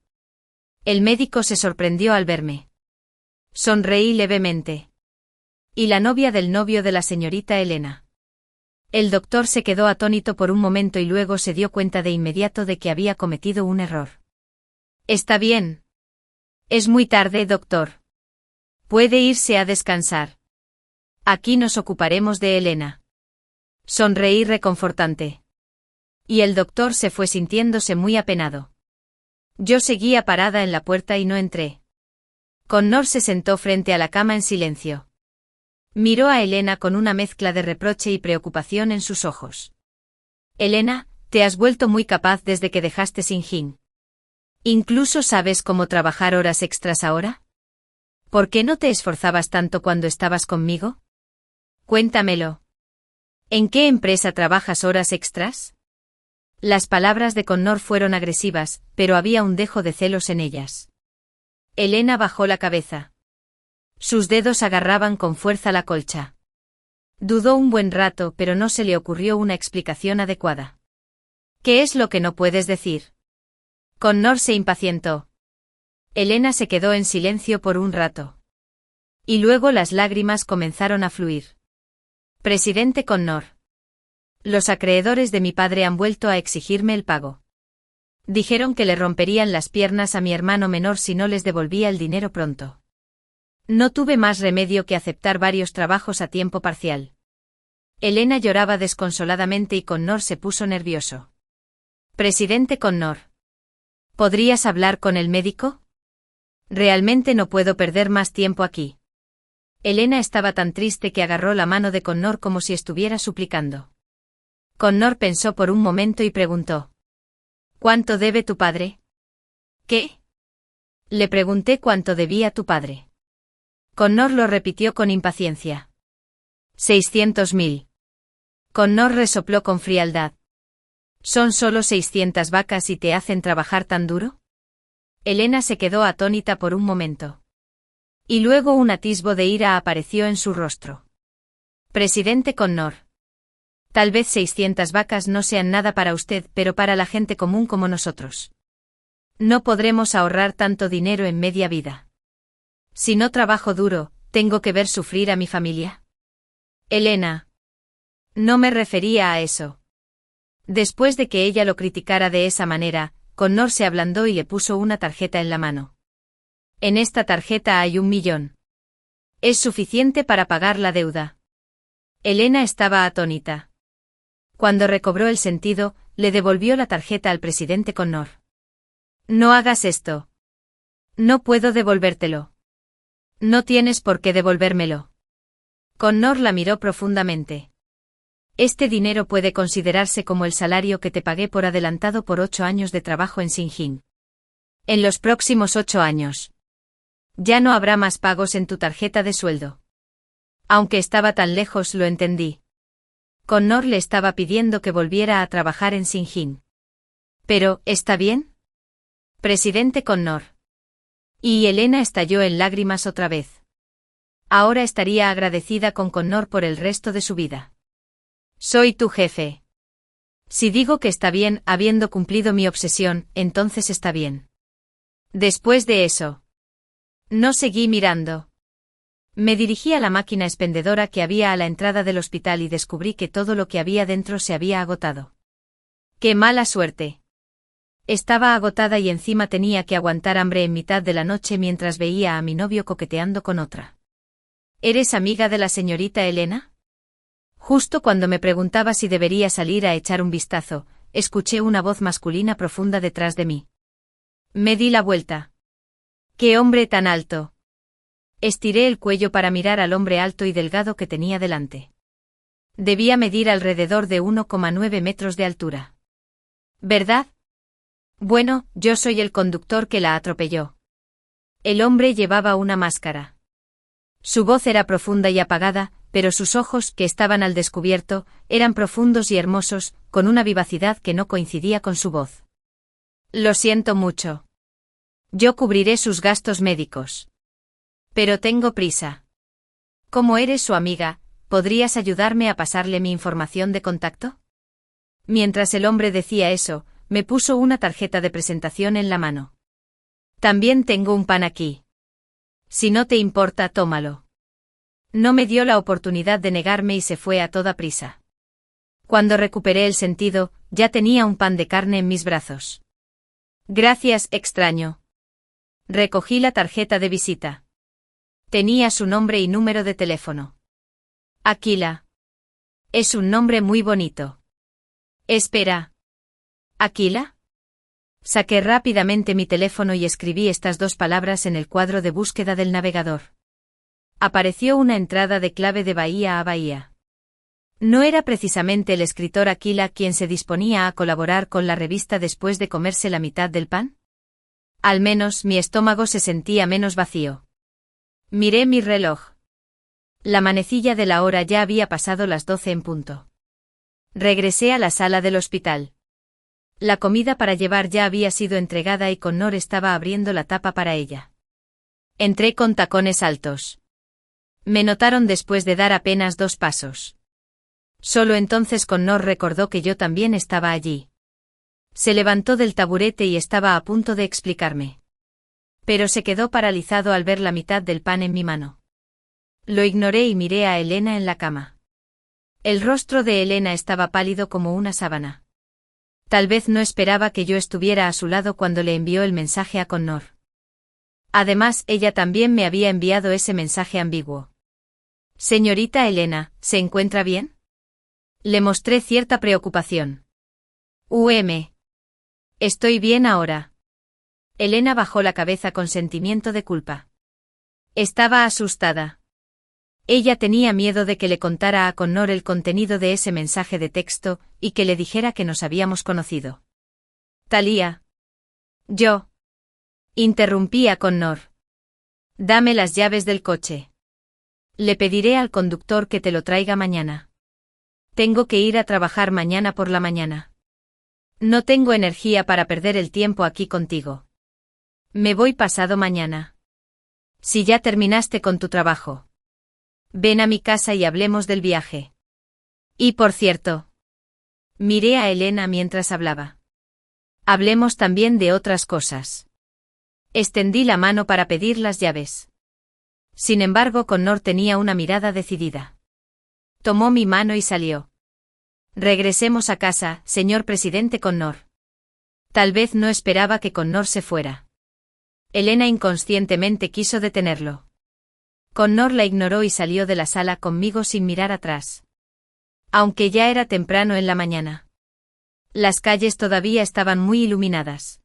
El médico se sorprendió al verme. Sonreí levemente. Y la novia del novio de la señorita Elena. El doctor se quedó atónito por un momento y luego se dio cuenta de inmediato de que había cometido un error. Está bien. Es muy tarde, doctor. Puede irse a descansar. Aquí nos ocuparemos de Elena. Sonreí reconfortante. Y el doctor se fue sintiéndose muy apenado. Yo seguía parada en la puerta y no entré. Connor se sentó frente a la cama en silencio. Miró a Elena con una mezcla de reproche y preocupación en sus ojos. Elena, te has vuelto muy capaz desde que dejaste Sinjin. ¿Incluso sabes cómo trabajar horas extras ahora? ¿Por qué no te esforzabas tanto cuando estabas conmigo? Cuéntamelo. ¿En qué empresa trabajas horas extras? Las palabras de Connor fueron agresivas, pero había un dejo de celos en ellas. Elena bajó la cabeza. Sus dedos agarraban con fuerza la colcha. Dudó un buen rato, pero no se le ocurrió una explicación adecuada. ¿Qué es lo que no puedes decir? Connor se impacientó. Elena se quedó en silencio por un rato. Y luego las lágrimas comenzaron a fluir. Presidente Connor. Los acreedores de mi padre han vuelto a exigirme el pago. Dijeron que le romperían las piernas a mi hermano menor si no les devolvía el dinero pronto. No tuve más remedio que aceptar varios trabajos a tiempo parcial. Elena lloraba desconsoladamente y Connor se puso nervioso. Presidente Connor. ¿Podrías hablar con el médico? Realmente no puedo perder más tiempo aquí. Elena estaba tan triste que agarró la mano de Connor como si estuviera suplicando. Connor pensó por un momento y preguntó. ¿Cuánto debe tu padre? ¿Qué? Le pregunté cuánto debía tu padre. Connor lo repitió con impaciencia. 600.000. Connor resopló con frialdad. ¿Son solo 600 vacas y te hacen trabajar tan duro? Elena se quedó atónita por un momento. Y luego un atisbo de ira apareció en su rostro. Presidente Connor. Tal vez 600 vacas no sean nada para usted, pero para la gente común como nosotros. No podremos ahorrar tanto dinero en media vida. Si no trabajo duro, ¿tengo que ver sufrir a mi familia? Elena. No me refería a eso. Después de que ella lo criticara de esa manera, Connor se ablandó y le puso una tarjeta en la mano. En esta tarjeta hay 1 millón. Es suficiente para pagar la deuda. Elena estaba atónita. Cuando recobró el sentido, le devolvió la tarjeta al presidente Connor. No hagas esto. No puedo devolvértelo. No tienes por qué devolvérmelo. Connor la miró profundamente. Este dinero puede considerarse como el salario que te pagué por adelantado por 8 años de trabajo en Sinjin. En los próximos 8 años. Ya no habrá más pagos en tu tarjeta de sueldo. Aunque estaba tan lejos, lo entendí. Connor le estaba pidiendo que volviera a trabajar en Sinjin. Pero, ¿está bien? Presidente Connor. Y Elena estalló en lágrimas otra vez. Ahora estaría agradecida con Connor por el resto de su vida. Soy tu jefe. Si digo que está bien, habiendo cumplido mi obsesión, entonces está bien. Después de eso. No seguí mirando. Me dirigí a la máquina expendedora que había a la entrada del hospital y descubrí que todo lo que había dentro se había agotado. ¡Qué mala suerte! Estaba agotada y encima tenía que aguantar hambre en mitad de la noche mientras veía a mi novio coqueteando con otra. ¿Eres amiga de la señorita Elena? Justo cuando me preguntaba si debería salir a echar un vistazo, escuché una voz masculina profunda detrás de mí. Me di la vuelta. ¡Qué hombre tan alto! Estiré el cuello para mirar al hombre alto y delgado que tenía delante. Debía medir alrededor de 1,9 metros de altura. ¿Verdad? Bueno, yo soy el conductor que la atropelló. El hombre llevaba una máscara. Su voz era profunda y apagada, pero sus ojos, que estaban al descubierto, eran profundos y hermosos, con una vivacidad que no coincidía con su voz. Lo siento mucho. Yo cubriré sus gastos médicos. Pero tengo prisa. Como eres su amiga, ¿podrías ayudarme a pasarle mi información de contacto? Mientras el hombre decía eso, me puso una tarjeta de presentación en la mano. También tengo un pan aquí. Si no te importa, tómalo. No me dio la oportunidad de negarme y se fue a toda prisa. Cuando recuperé el sentido, ya tenía un pan de carne en mis brazos. Gracias, extraño. Recogí la tarjeta de visita. Tenía su nombre y número de teléfono. Aquila. Es un nombre muy bonito. Espera. ¿Aquila? Saqué rápidamente mi teléfono y escribí estas dos palabras en el cuadro de búsqueda del navegador. Apareció una entrada de clave de bahía a bahía. No era precisamente el escritor Aquila quien se disponía a colaborar con la revista después de comerse la mitad del pan. Al menos mi estómago se sentía menos vacío. Miré mi reloj. La manecilla de la hora ya había pasado las 12 en punto. Regresé a la sala del hospital. La comida para llevar ya había sido entregada y Connor estaba abriendo la tapa para ella. Entré con tacones altos. Me notaron después de dar apenas 2 pasos. Solo entonces Connor recordó que yo también estaba allí. Se levantó del taburete y estaba a punto de explicarme. Pero se quedó paralizado al ver la mitad del pan en mi mano. Lo ignoré y miré a Elena en la cama. El rostro de Elena estaba pálido como una sábana. Tal vez no esperaba que yo estuviera a su lado cuando le envió el mensaje a Connor. Además, ella también me había enviado ese mensaje ambiguo. Señorita Elena, ¿se encuentra bien? Le mostré cierta preocupación. Estoy bien ahora. Elena bajó la cabeza con sentimiento de culpa. Estaba asustada. Ella tenía miedo de que le contara a Connor el contenido de ese mensaje de texto y que le dijera que nos habíamos conocido. Thalía. Yo. Interrumpí a Connor. Dame las llaves del coche. Le pediré al conductor que te lo traiga mañana. Tengo que ir a trabajar mañana por la mañana. No tengo energía para perder el tiempo aquí contigo. Me voy pasado mañana. Si ya terminaste con tu trabajo. Ven a mi casa y hablemos del viaje. Y por cierto. Miré a Elena mientras hablaba. Hablemos también de otras cosas. Extendí la mano para pedir las llaves. Sin embargo, Connor tenía una mirada decidida. Tomó mi mano y salió. Regresemos a casa, señor presidente Connor. Tal vez no esperaba que Connor se fuera. Elena inconscientemente quiso detenerlo. Connor la ignoró y salió de la sala conmigo sin mirar atrás. Aunque ya era temprano en la mañana. Las calles todavía estaban muy iluminadas.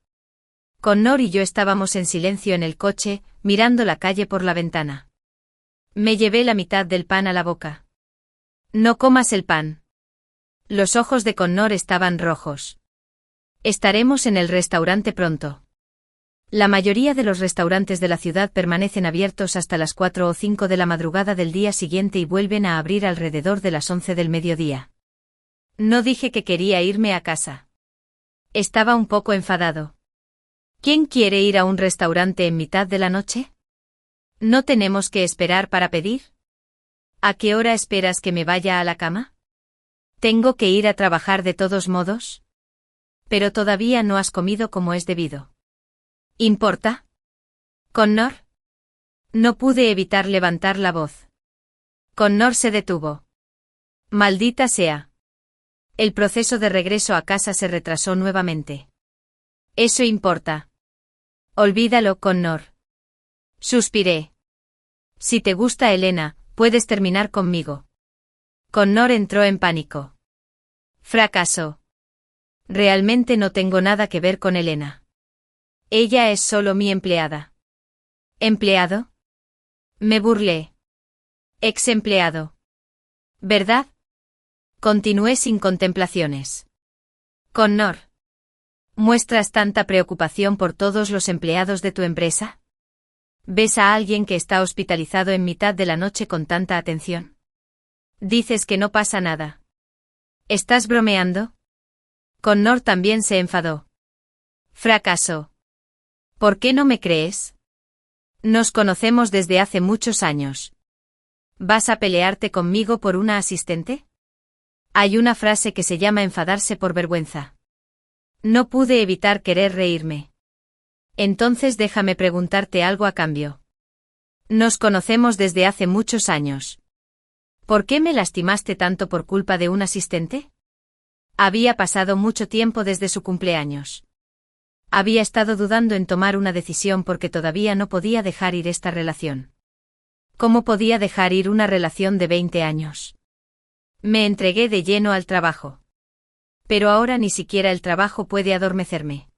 Connor y yo estábamos en silencio en el coche, mirando la calle por la ventana. Me llevé la mitad del pan a la boca. No comas el pan. Los ojos de Connor estaban rojos. Estaremos en el restaurante pronto. La mayoría de los restaurantes de la ciudad permanecen abiertos hasta las 4 o 5 de la madrugada del día siguiente y vuelven a abrir alrededor de las 11 del mediodía. No dije que quería irme a casa. Estaba un poco enfadado. ¿Quién quiere ir a un restaurante en mitad de la noche? ¿No tenemos que esperar para pedir? ¿A qué hora esperas que me vaya a la cama? ¿Tengo que ir a trabajar de todos modos? Pero todavía no has comido como es debido. ¿Importa? ¿Connor? No pude evitar levantar la voz. Connor se detuvo. Maldita sea. El proceso de regreso a casa se retrasó nuevamente. Eso importa. Olvídalo, Connor. Suspiré. Si te gusta Elena, puedes terminar conmigo. Connor entró en pánico. Fracaso. Realmente no tengo nada que ver con Elena. Ella es solo mi empleada. ¿Empleado? Me burlé. Ex empleado. ¿Verdad? Continué sin contemplaciones. Connor. ¿Muestras tanta preocupación por todos los empleados de tu empresa? ¿Ves a alguien que está hospitalizado en mitad de la noche con tanta atención? Dices que no pasa nada. ¿Estás bromeando? Connor también se enfadó. Fracaso. ¿Por qué no me crees? Nos conocemos desde hace muchos años. ¿Vas a pelearte conmigo por una asistente? Hay una frase que se llama enfadarse por vergüenza. No pude evitar querer reírme. Entonces déjame preguntarte algo a cambio. Nos conocemos desde hace muchos años. ¿Por qué me lastimaste tanto por culpa de un asistente? Había pasado mucho tiempo desde su cumpleaños. Había estado dudando en tomar una decisión porque todavía no podía dejar ir esta relación. ¿Cómo podía dejar ir una relación de 20 años? Me entregué de lleno al trabajo. Pero ahora ni siquiera el trabajo puede adormecerme.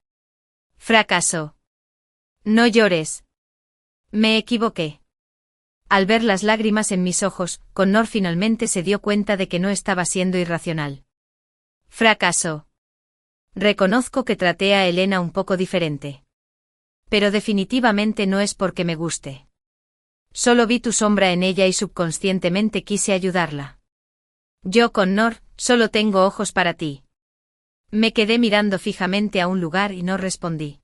Fracasó. No llores. Me equivoqué. Al ver las lágrimas en mis ojos, Connor finalmente se dio cuenta de que no estaba siendo irracional. Fracasó. Reconozco que traté a Elena un poco diferente. Pero definitivamente no es porque me guste. Solo vi tu sombra en ella y subconscientemente quise ayudarla. Yo, Connor, solo tengo ojos para ti. Me quedé mirando fijamente a un lugar y no respondí.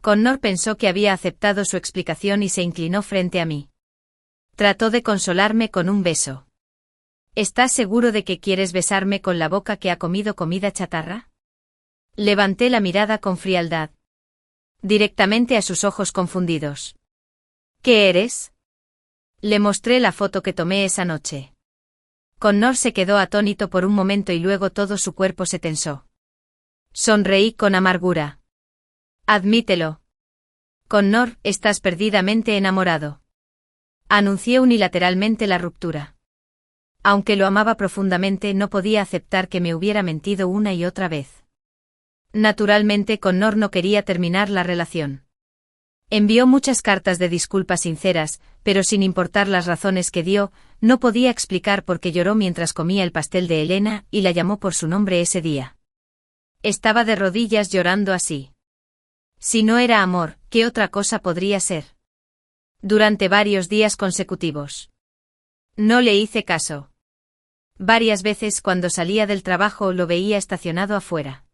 Connor pensó que había aceptado su explicación y se inclinó frente a mí. Trató de consolarme con un beso. ¿Estás seguro de que quieres besarme con la boca que ha comido comida chatarra? Levanté la mirada con frialdad. Directamente a sus ojos confundidos. ¿Qué eres? Le mostré la foto que tomé esa noche. Connor se quedó atónito por un momento y luego todo su cuerpo se tensó. Sonreí con amargura. Admítelo. Connor, estás perdidamente enamorado. Anuncié unilateralmente la ruptura. Aunque lo amaba profundamente, no podía aceptar que me hubiera mentido una y otra vez. Naturalmente, Connor no quería terminar la relación. Envió muchas cartas de disculpas sinceras, pero sin importar las razones que dio, no podía explicar por qué lloró mientras comía el pastel de Elena y la llamó por su nombre ese día. Estaba de rodillas llorando así. Si no era amor, ¿qué otra cosa podría ser? Durante varios días consecutivos. No le hice caso. Varias veces cuando salía del trabajo lo veía estacionado afuera.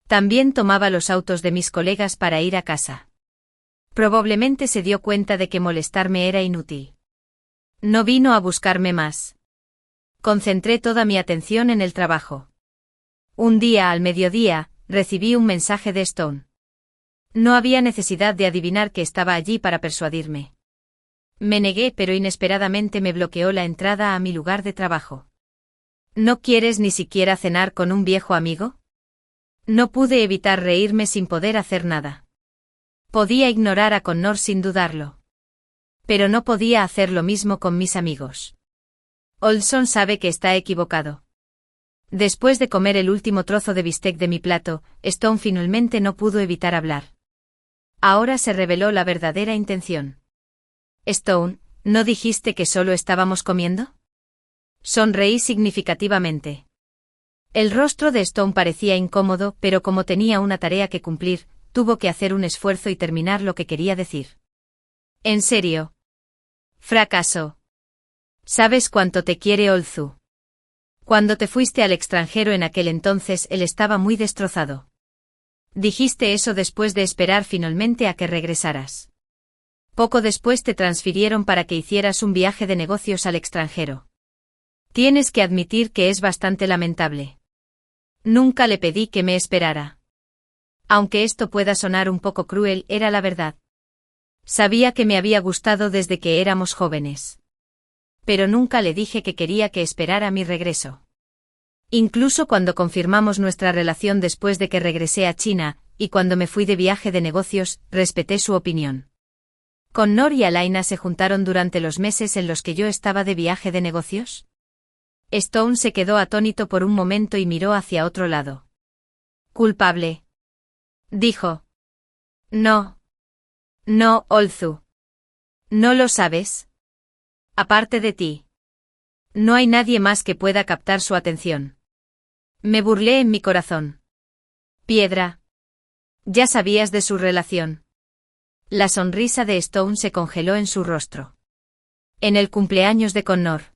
También tomaba los autos de mis colegas para ir a casa. Probablemente se dio cuenta de que molestarme era inútil. No vino a buscarme más. Concentré toda mi atención en el trabajo. Un día al mediodía, recibí un mensaje de Stone. No había necesidad de adivinar que estaba allí para persuadirme. Me negué, pero inesperadamente me bloqueó la entrada a mi lugar de trabajo. ¿No quieres ni siquiera cenar con un viejo amigo? No pude evitar reírme sin poder hacer nada. Podía ignorar a Connor sin dudarlo. Pero no podía hacer lo mismo con mis amigos. Olson sabe que está equivocado. Después de comer el último trozo de bistec de mi plato, Stone finalmente no pudo evitar hablar. Ahora se reveló la verdadera intención. Stone, ¿no dijiste que solo estábamos comiendo? Sonreí significativamente. El rostro de Stone parecía incómodo, pero como tenía una tarea que cumplir, tuvo que hacer un esfuerzo y terminar lo que quería decir. ¿En serio? Fracasó. ¿Sabes cuánto te quiere Olzu? Cuando te fuiste al extranjero en aquel entonces él estaba muy destrozado. Dijiste eso después de esperar finalmente a que regresaras. Poco después te transfirieron para que hicieras un viaje de negocios al extranjero. Tienes que admitir que es bastante lamentable. Nunca le pedí que me esperara. Aunque esto pueda sonar un poco cruel, era la verdad. Sabía que me había gustado desde que éramos jóvenes. Pero nunca le dije que quería que esperara mi regreso. Incluso cuando confirmamos nuestra relación después de que regresé a China, y cuando me fui de viaje de negocios, respeté su opinión. ¿Connor y Alaina se juntaron durante los meses en los que yo estaba de viaje de negocios? Stone se quedó atónito por un momento y miró hacia otro lado. Culpable. Dijo. No. No, Olzu. ¿No lo sabes? Aparte de ti. No hay nadie más que pueda captar su atención. Me burlé en mi corazón. Piedra. Ya sabías de su relación. La sonrisa de Stone se congeló en su rostro. En el cumpleaños de Connor.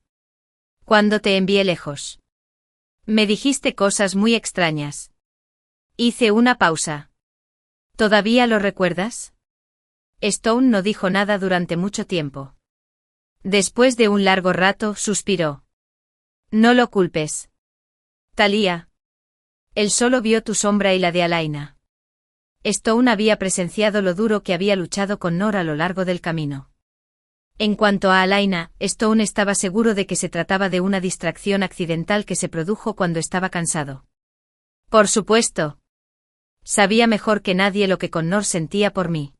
Cuando te envié lejos. Me dijiste cosas muy extrañas. Hice una pausa. ¿Todavía lo recuerdas? Stone no dijo nada durante mucho tiempo. Después de un largo rato, suspiró. No lo culpes. Thalía. Él solo vio tu sombra y la de Alaina. Stone había presenciado lo duro que había luchado Connor a lo largo del camino. En cuanto a Alaina, Stone estaba seguro de que se trataba de una distracción accidental que se produjo cuando estaba cansado. Por supuesto. Sabía mejor que nadie lo que Connor sentía por mí.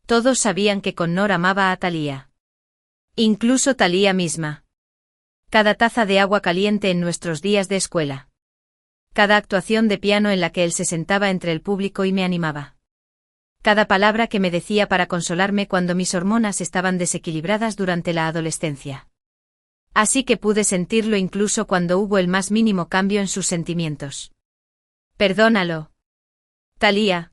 Todos sabían que Connor amaba a Talia. Incluso Talia misma. Cada taza de agua caliente en nuestros días de escuela. Cada actuación de piano en la que él se sentaba entre el público y me animaba. Cada palabra que me decía para consolarme cuando mis hormonas estaban desequilibradas durante la adolescencia. Así que pude sentirlo incluso cuando hubo el más mínimo cambio en sus sentimientos. Perdónalo. Talia.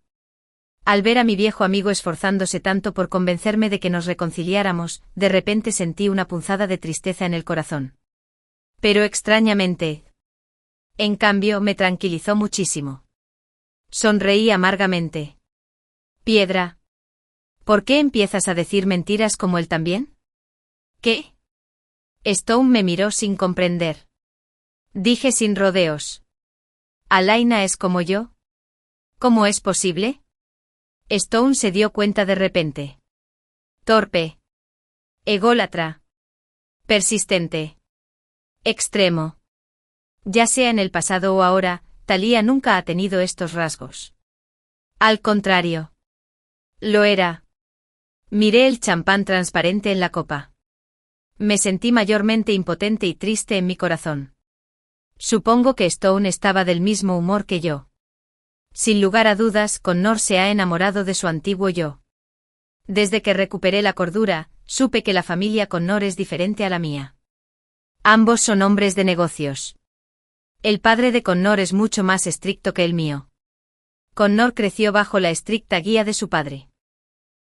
Al ver a mi viejo amigo esforzándose tanto por convencerme de que nos reconciliáramos, de repente sentí una punzada de tristeza en el corazón. Pero extrañamente. En cambio, me tranquilizó muchísimo. Sonreí amargamente. Piedra. ¿Por qué empiezas a decir mentiras como él también? ¿Qué? Stone me miró sin comprender. Dije sin rodeos. ¿Alaina es como yo? ¿Cómo es posible? Stone se dio cuenta de repente. Torpe. Ególatra. Persistente. Extremo. Ya sea en el pasado o ahora, Talia nunca ha tenido estos rasgos. Al contrario. Lo era. Miré el champán transparente en la copa. Me sentí mayormente impotente y triste en mi corazón. Supongo que Stone estaba del mismo humor que yo. Sin lugar a dudas, Connor se ha enamorado de su antiguo yo. Desde que recuperé la cordura, supe que la familia Connor es diferente a la mía. Ambos son hombres de negocios. El padre de Connor es mucho más estricto que el mío. Connor creció bajo la estricta guía de su padre.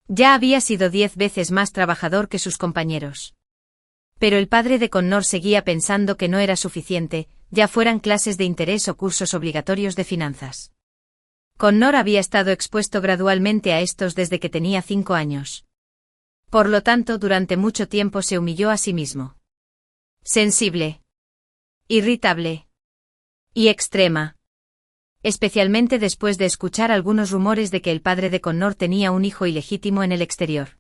Ya había sido 10 veces más trabajador que sus compañeros. Pero el padre de Connor seguía pensando que no era suficiente, ya fueran clases de interés o cursos obligatorios de finanzas. Connor había estado expuesto gradualmente a estos desde que tenía 5 años. Por lo tanto, durante mucho tiempo se humilló a sí mismo. Sensible. Irritable. Y extrema. Especialmente después de escuchar algunos rumores de que el padre de Connor tenía un hijo ilegítimo en el exterior.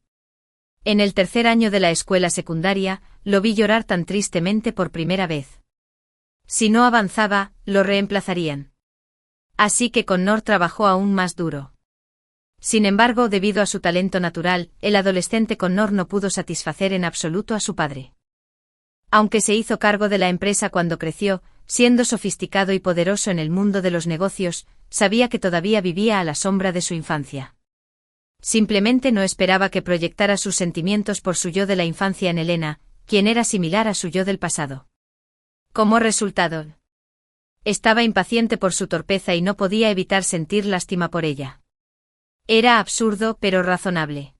En el tercer año de la escuela secundaria, lo vi llorar tan tristemente por primera vez. Si no avanzaba, lo reemplazarían. Así que Connor trabajó aún más duro. Sin embargo, debido a su talento natural, el adolescente Connor no pudo satisfacer en absoluto a su padre. Aunque se hizo cargo de la empresa cuando creció, siendo sofisticado y poderoso en el mundo de los negocios, sabía que todavía vivía a la sombra de su infancia. Simplemente no esperaba que proyectara sus sentimientos por su yo de la infancia en Elena, quien era similar a su yo del pasado. Como resultado, estaba impaciente por su torpeza y no podía evitar sentir lástima por ella. Era absurdo pero razonable.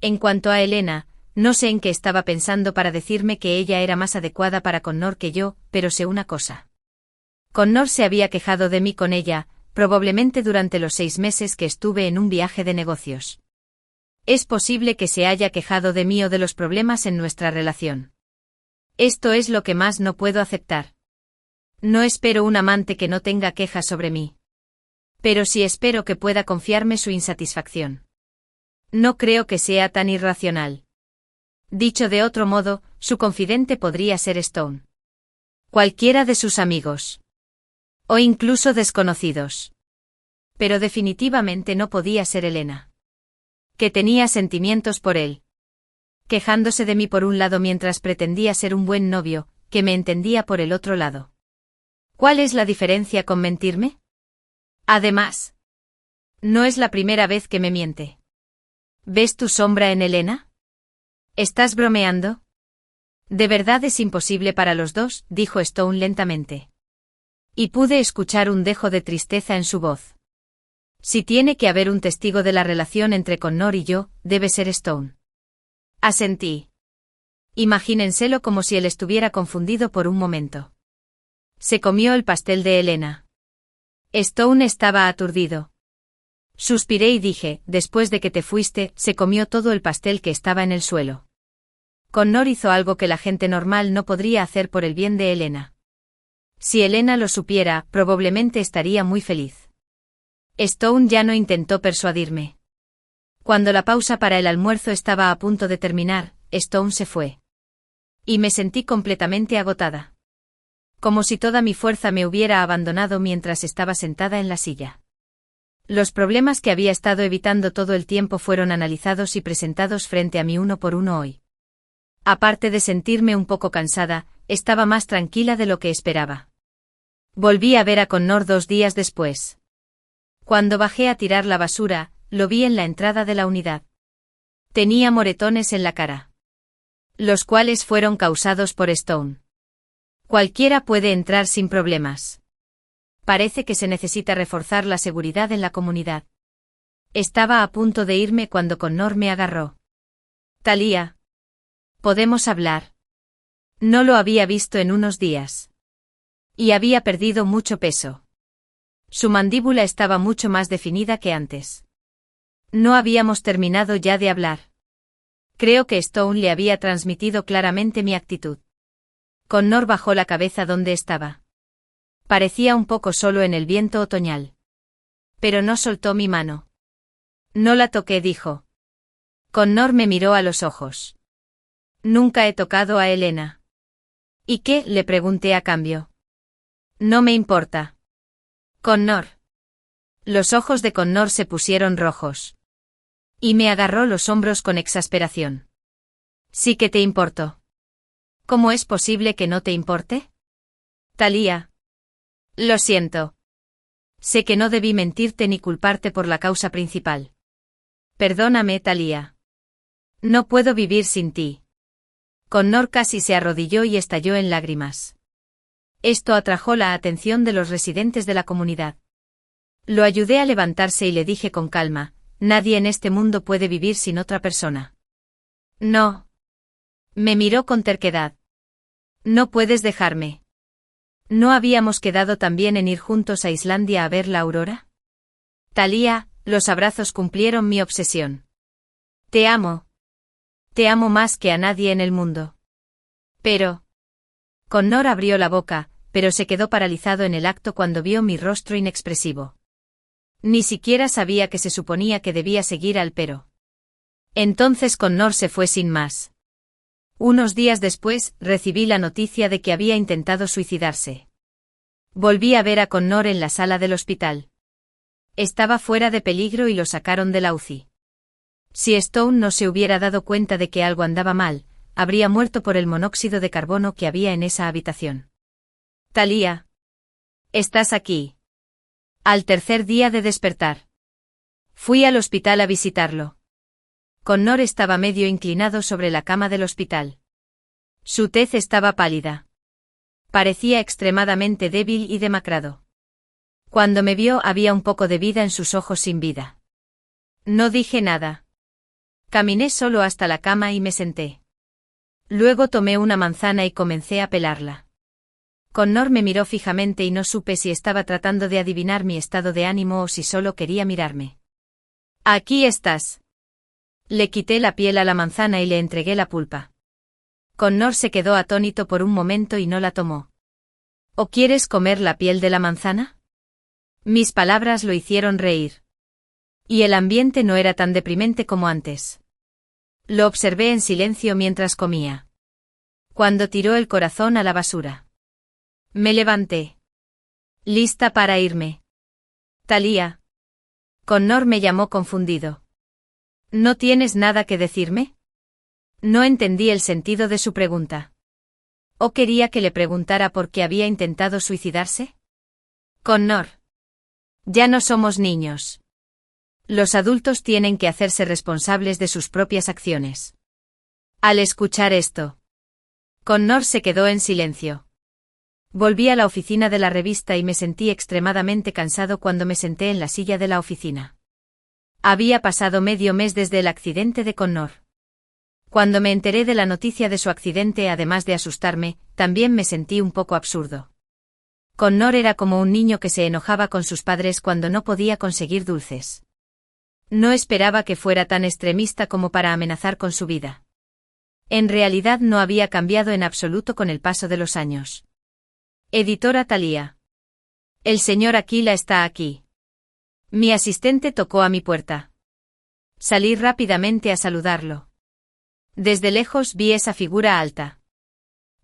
En cuanto a Elena, no sé en qué estaba pensando para decirme que ella era más adecuada para Connor que yo, pero sé una cosa. Connor se había quejado de mí con ella, probablemente durante los 6 meses que estuve en un viaje de negocios. Es posible que se haya quejado de mí o de los problemas en nuestra relación. Esto es lo que más no puedo aceptar. No espero un amante que no tenga quejas sobre mí. Pero sí espero que pueda confiarme su insatisfacción. No creo que sea tan irracional. Dicho de otro modo, su confidente podría ser Stone. Cualquiera de sus amigos. O incluso desconocidos. Pero definitivamente no podía ser Elena. Que tenía sentimientos por él. Quejándose de mí por un lado mientras pretendía ser un buen novio, que me entendía por el otro lado. ¿Cuál es la diferencia con mentirme? Además, no es la primera vez que me miente. ¿Ves tu sombra en Elena? ¿Estás bromeando? De verdad es imposible para los dos, dijo Stone lentamente. Y pude escuchar un dejo de tristeza en su voz. Si tiene que haber un testigo de la relación entre Connor y yo, debe ser Stone. Asentí. Imagínenselo como si él estuviera confundido por un momento. Se comió el pastel de Elena. Stone estaba aturdido. Suspiré y dije, después de que te fuiste, se comió todo el pastel que estaba en el suelo. Connor hizo algo que la gente normal no podría hacer por el bien de Elena. Si Elena lo supiera, probablemente estaría muy feliz. Stone ya no intentó persuadirme. Cuando la pausa para el almuerzo estaba a punto de terminar, Stone se fue. Y me sentí completamente agotada. Como si toda mi fuerza me hubiera abandonado mientras estaba sentada en la silla. Los problemas que había estado evitando todo el tiempo fueron analizados y presentados frente a mí uno por uno hoy. Aparte de sentirme un poco cansada, estaba más tranquila de lo que esperaba. Volví a ver a Connor 2 días después. Cuando bajé a tirar la basura, lo vi en la entrada de la unidad. Tenía moretones en la cara, los cuales fueron causados por Stone. Cualquiera puede entrar sin problemas. Parece que se necesita reforzar la seguridad en la comunidad. Estaba a punto de irme cuando Connor me agarró. Talia, ¿podemos hablar? No lo había visto en unos días. Y había perdido mucho peso. Su mandíbula estaba mucho más definida que antes. No habíamos terminado ya de hablar. Creo que Stone le había transmitido claramente mi actitud. Connor bajó la cabeza donde estaba. Parecía un poco solo en el viento otoñal. Pero no soltó mi mano. No la toqué, dijo. Connor me miró a los ojos. Nunca he tocado a Elena. ¿Y qué? Le pregunté a cambio. No me importa. Connor. Los ojos de Connor se pusieron rojos. Y me agarró los hombros con exasperación. Sí que te importó. ¿Cómo es posible que no te importe? Talia. Lo siento. Sé que no debí mentirte ni culparte por la causa principal. Perdóname, Talia. No puedo vivir sin ti. Connor casi se arrodilló y estalló en lágrimas. Esto atrajo la atención de los residentes de la comunidad. Lo ayudé a levantarse y le dije con calma, nadie en este mundo puede vivir sin otra persona. No. Me miró con terquedad. No puedes dejarme. ¿No habíamos quedado también en ir juntos a Islandia a ver la aurora? Talia, los abrazos cumplieron mi obsesión. Te amo. Te amo más que a nadie en el mundo. Pero... Connor abrió la boca, pero se quedó paralizado en el acto cuando vio mi rostro inexpresivo. Ni siquiera sabía que se suponía que debía seguir al pero. Entonces Connor se fue sin más. Unos días después, recibí la noticia de que había intentado suicidarse. Volví a ver a Connor en la sala del hospital. Estaba fuera de peligro y lo sacaron de la UCI. Si Stone no se hubiera dado cuenta de que algo andaba mal, habría muerto por el monóxido de carbono que había en esa habitación. Talia. ¿Estás aquí? Al tercer día de despertar. Fui al hospital a visitarlo. Connor estaba medio inclinado sobre la cama del hospital. Su tez estaba pálida. Parecía extremadamente débil y demacrado. Cuando me vio había un poco de vida en sus ojos sin vida. No dije nada. Caminé solo hasta la cama y me senté. Luego tomé una manzana y comencé a pelarla. Connor me miró fijamente y no supe si estaba tratando de adivinar mi estado de ánimo o si solo quería mirarme. Aquí estás. Le quité la piel a la manzana y le entregué la pulpa. Connor se quedó atónito por un momento y no la tomó. ¿O quieres comer la piel de la manzana? Mis palabras lo hicieron reír. Y el ambiente no era tan deprimente como antes. Lo observé en silencio mientras comía. Cuando tiró el corazón a la basura. Me levanté. Lista para irme. Talia. Connor me llamó confundido. ¿No tienes nada que decirme? No entendí el sentido de su pregunta. ¿O quería que le preguntara por qué había intentado suicidarse? Connor. Ya no somos niños. Los adultos tienen que hacerse responsables de sus propias acciones. Al escuchar esto, Connor se quedó en silencio. Volví a la oficina de la revista y me sentí extremadamente cansado cuando me senté en la silla de la oficina. Había pasado medio mes desde el accidente de Connor. Cuando me enteré de la noticia de su accidente, además de asustarme, también me sentí un poco absurdo. Connor era como un niño que se enojaba con sus padres cuando no podía conseguir dulces. No esperaba que fuera tan extremista como para amenazar con su vida. En realidad no había cambiado en absoluto con el paso de los años. Editora Talia. El señor Aquila está aquí. Mi asistente tocó a mi puerta. Salí rápidamente a saludarlo. Desde lejos vi esa figura alta.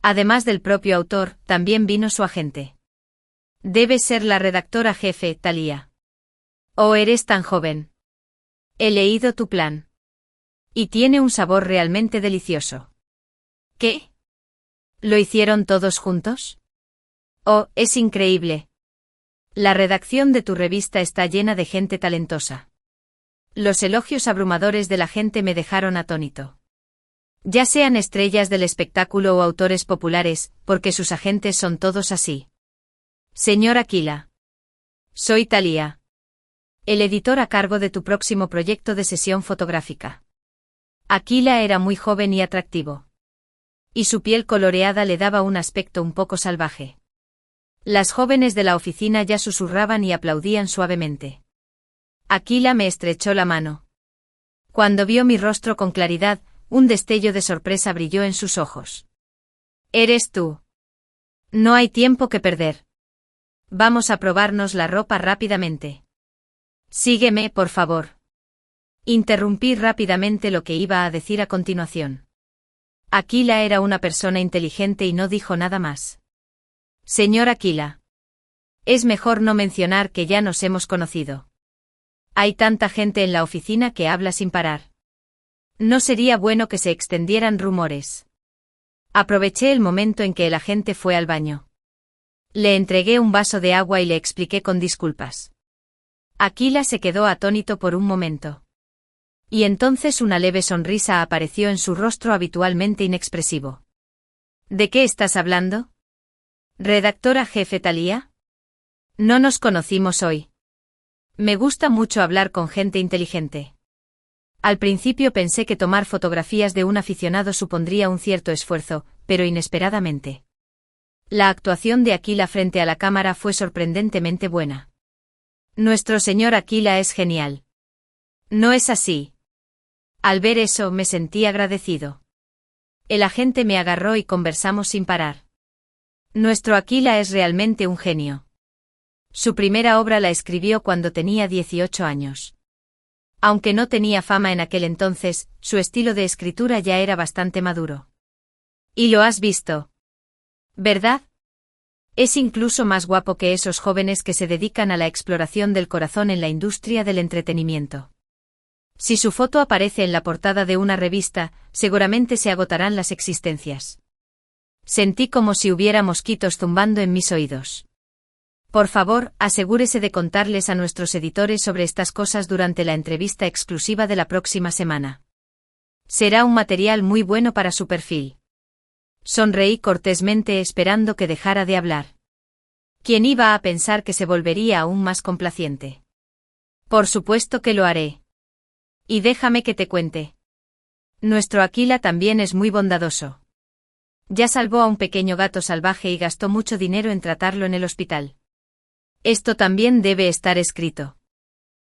Además del propio autor, también vino su agente. Debe ser la redactora jefe, Thalía. ¿O eres tan joven? He leído tu plan. Y tiene un sabor realmente delicioso. ¿Qué? ¿Lo hicieron todos juntos? Oh, es increíble. La redacción de tu revista está llena de gente talentosa. Los elogios abrumadores de la gente me dejaron atónito. Ya sean estrellas del espectáculo o autores populares, porque sus agentes son todos así. Señor Aquila. Soy Thalía. El editor a cargo de tu próximo proyecto de sesión fotográfica. Aquila era muy joven y atractivo. Y su piel coloreada le daba un aspecto un poco salvaje. Las jóvenes de la oficina ya susurraban y aplaudían suavemente. Aquila me estrechó la mano. Cuando vio mi rostro con claridad, un destello de sorpresa brilló en sus ojos. ¿Eres tú? No hay tiempo que perder. Vamos a probarnos la ropa rápidamente. Sígueme, por favor. Interrumpí rápidamente lo que iba a decir a continuación. Aquila era una persona inteligente y no dijo nada más. Señor Aquila. Es mejor no mencionar que ya nos hemos conocido. Hay tanta gente en la oficina que habla sin parar. No sería bueno que se extendieran rumores. Aproveché el momento en que el agente fue al baño. Le entregué un vaso de agua y le expliqué con disculpas. Aquila se quedó atónito por un momento. Y entonces una leve sonrisa apareció en su rostro habitualmente inexpresivo. ¿De qué estás hablando? ¿Redactora jefe Thalía? No nos conocimos hoy. Me gusta mucho hablar con gente inteligente. Al principio pensé que tomar fotografías de un aficionado supondría un cierto esfuerzo, pero inesperadamente. La actuación de Aquila frente a la cámara fue sorprendentemente buena. Nuestro señor Aquila es genial. ¿No es así? Al ver eso me sentí agradecido. El agente me agarró y conversamos sin parar. Nuestro Aquila es realmente un genio. Su primera obra la escribió cuando tenía 18 años. Aunque no tenía fama en aquel entonces, su estilo de escritura ya era bastante maduro. ¿Y lo has visto? ¿Verdad? Es incluso más guapo que esos jóvenes que se dedican a la exploración del corazón en la industria del entretenimiento. Si su foto aparece en la portada de una revista, seguramente se agotarán las existencias. Sentí como si hubiera mosquitos zumbando en mis oídos. Por favor, asegúrese de contarles a nuestros editores sobre estas cosas durante la entrevista exclusiva de la próxima semana. Será un material muy bueno para su perfil. Sonreí cortésmente esperando que dejara de hablar. ¿Quién iba a pensar que se volvería aún más complaciente? Por supuesto que lo haré. Y déjame que te cuente. Nuestro Aquila también es muy bondadoso. Ya salvó a un pequeño gato salvaje y gastó mucho dinero en tratarlo en el hospital. Esto también debe estar escrito.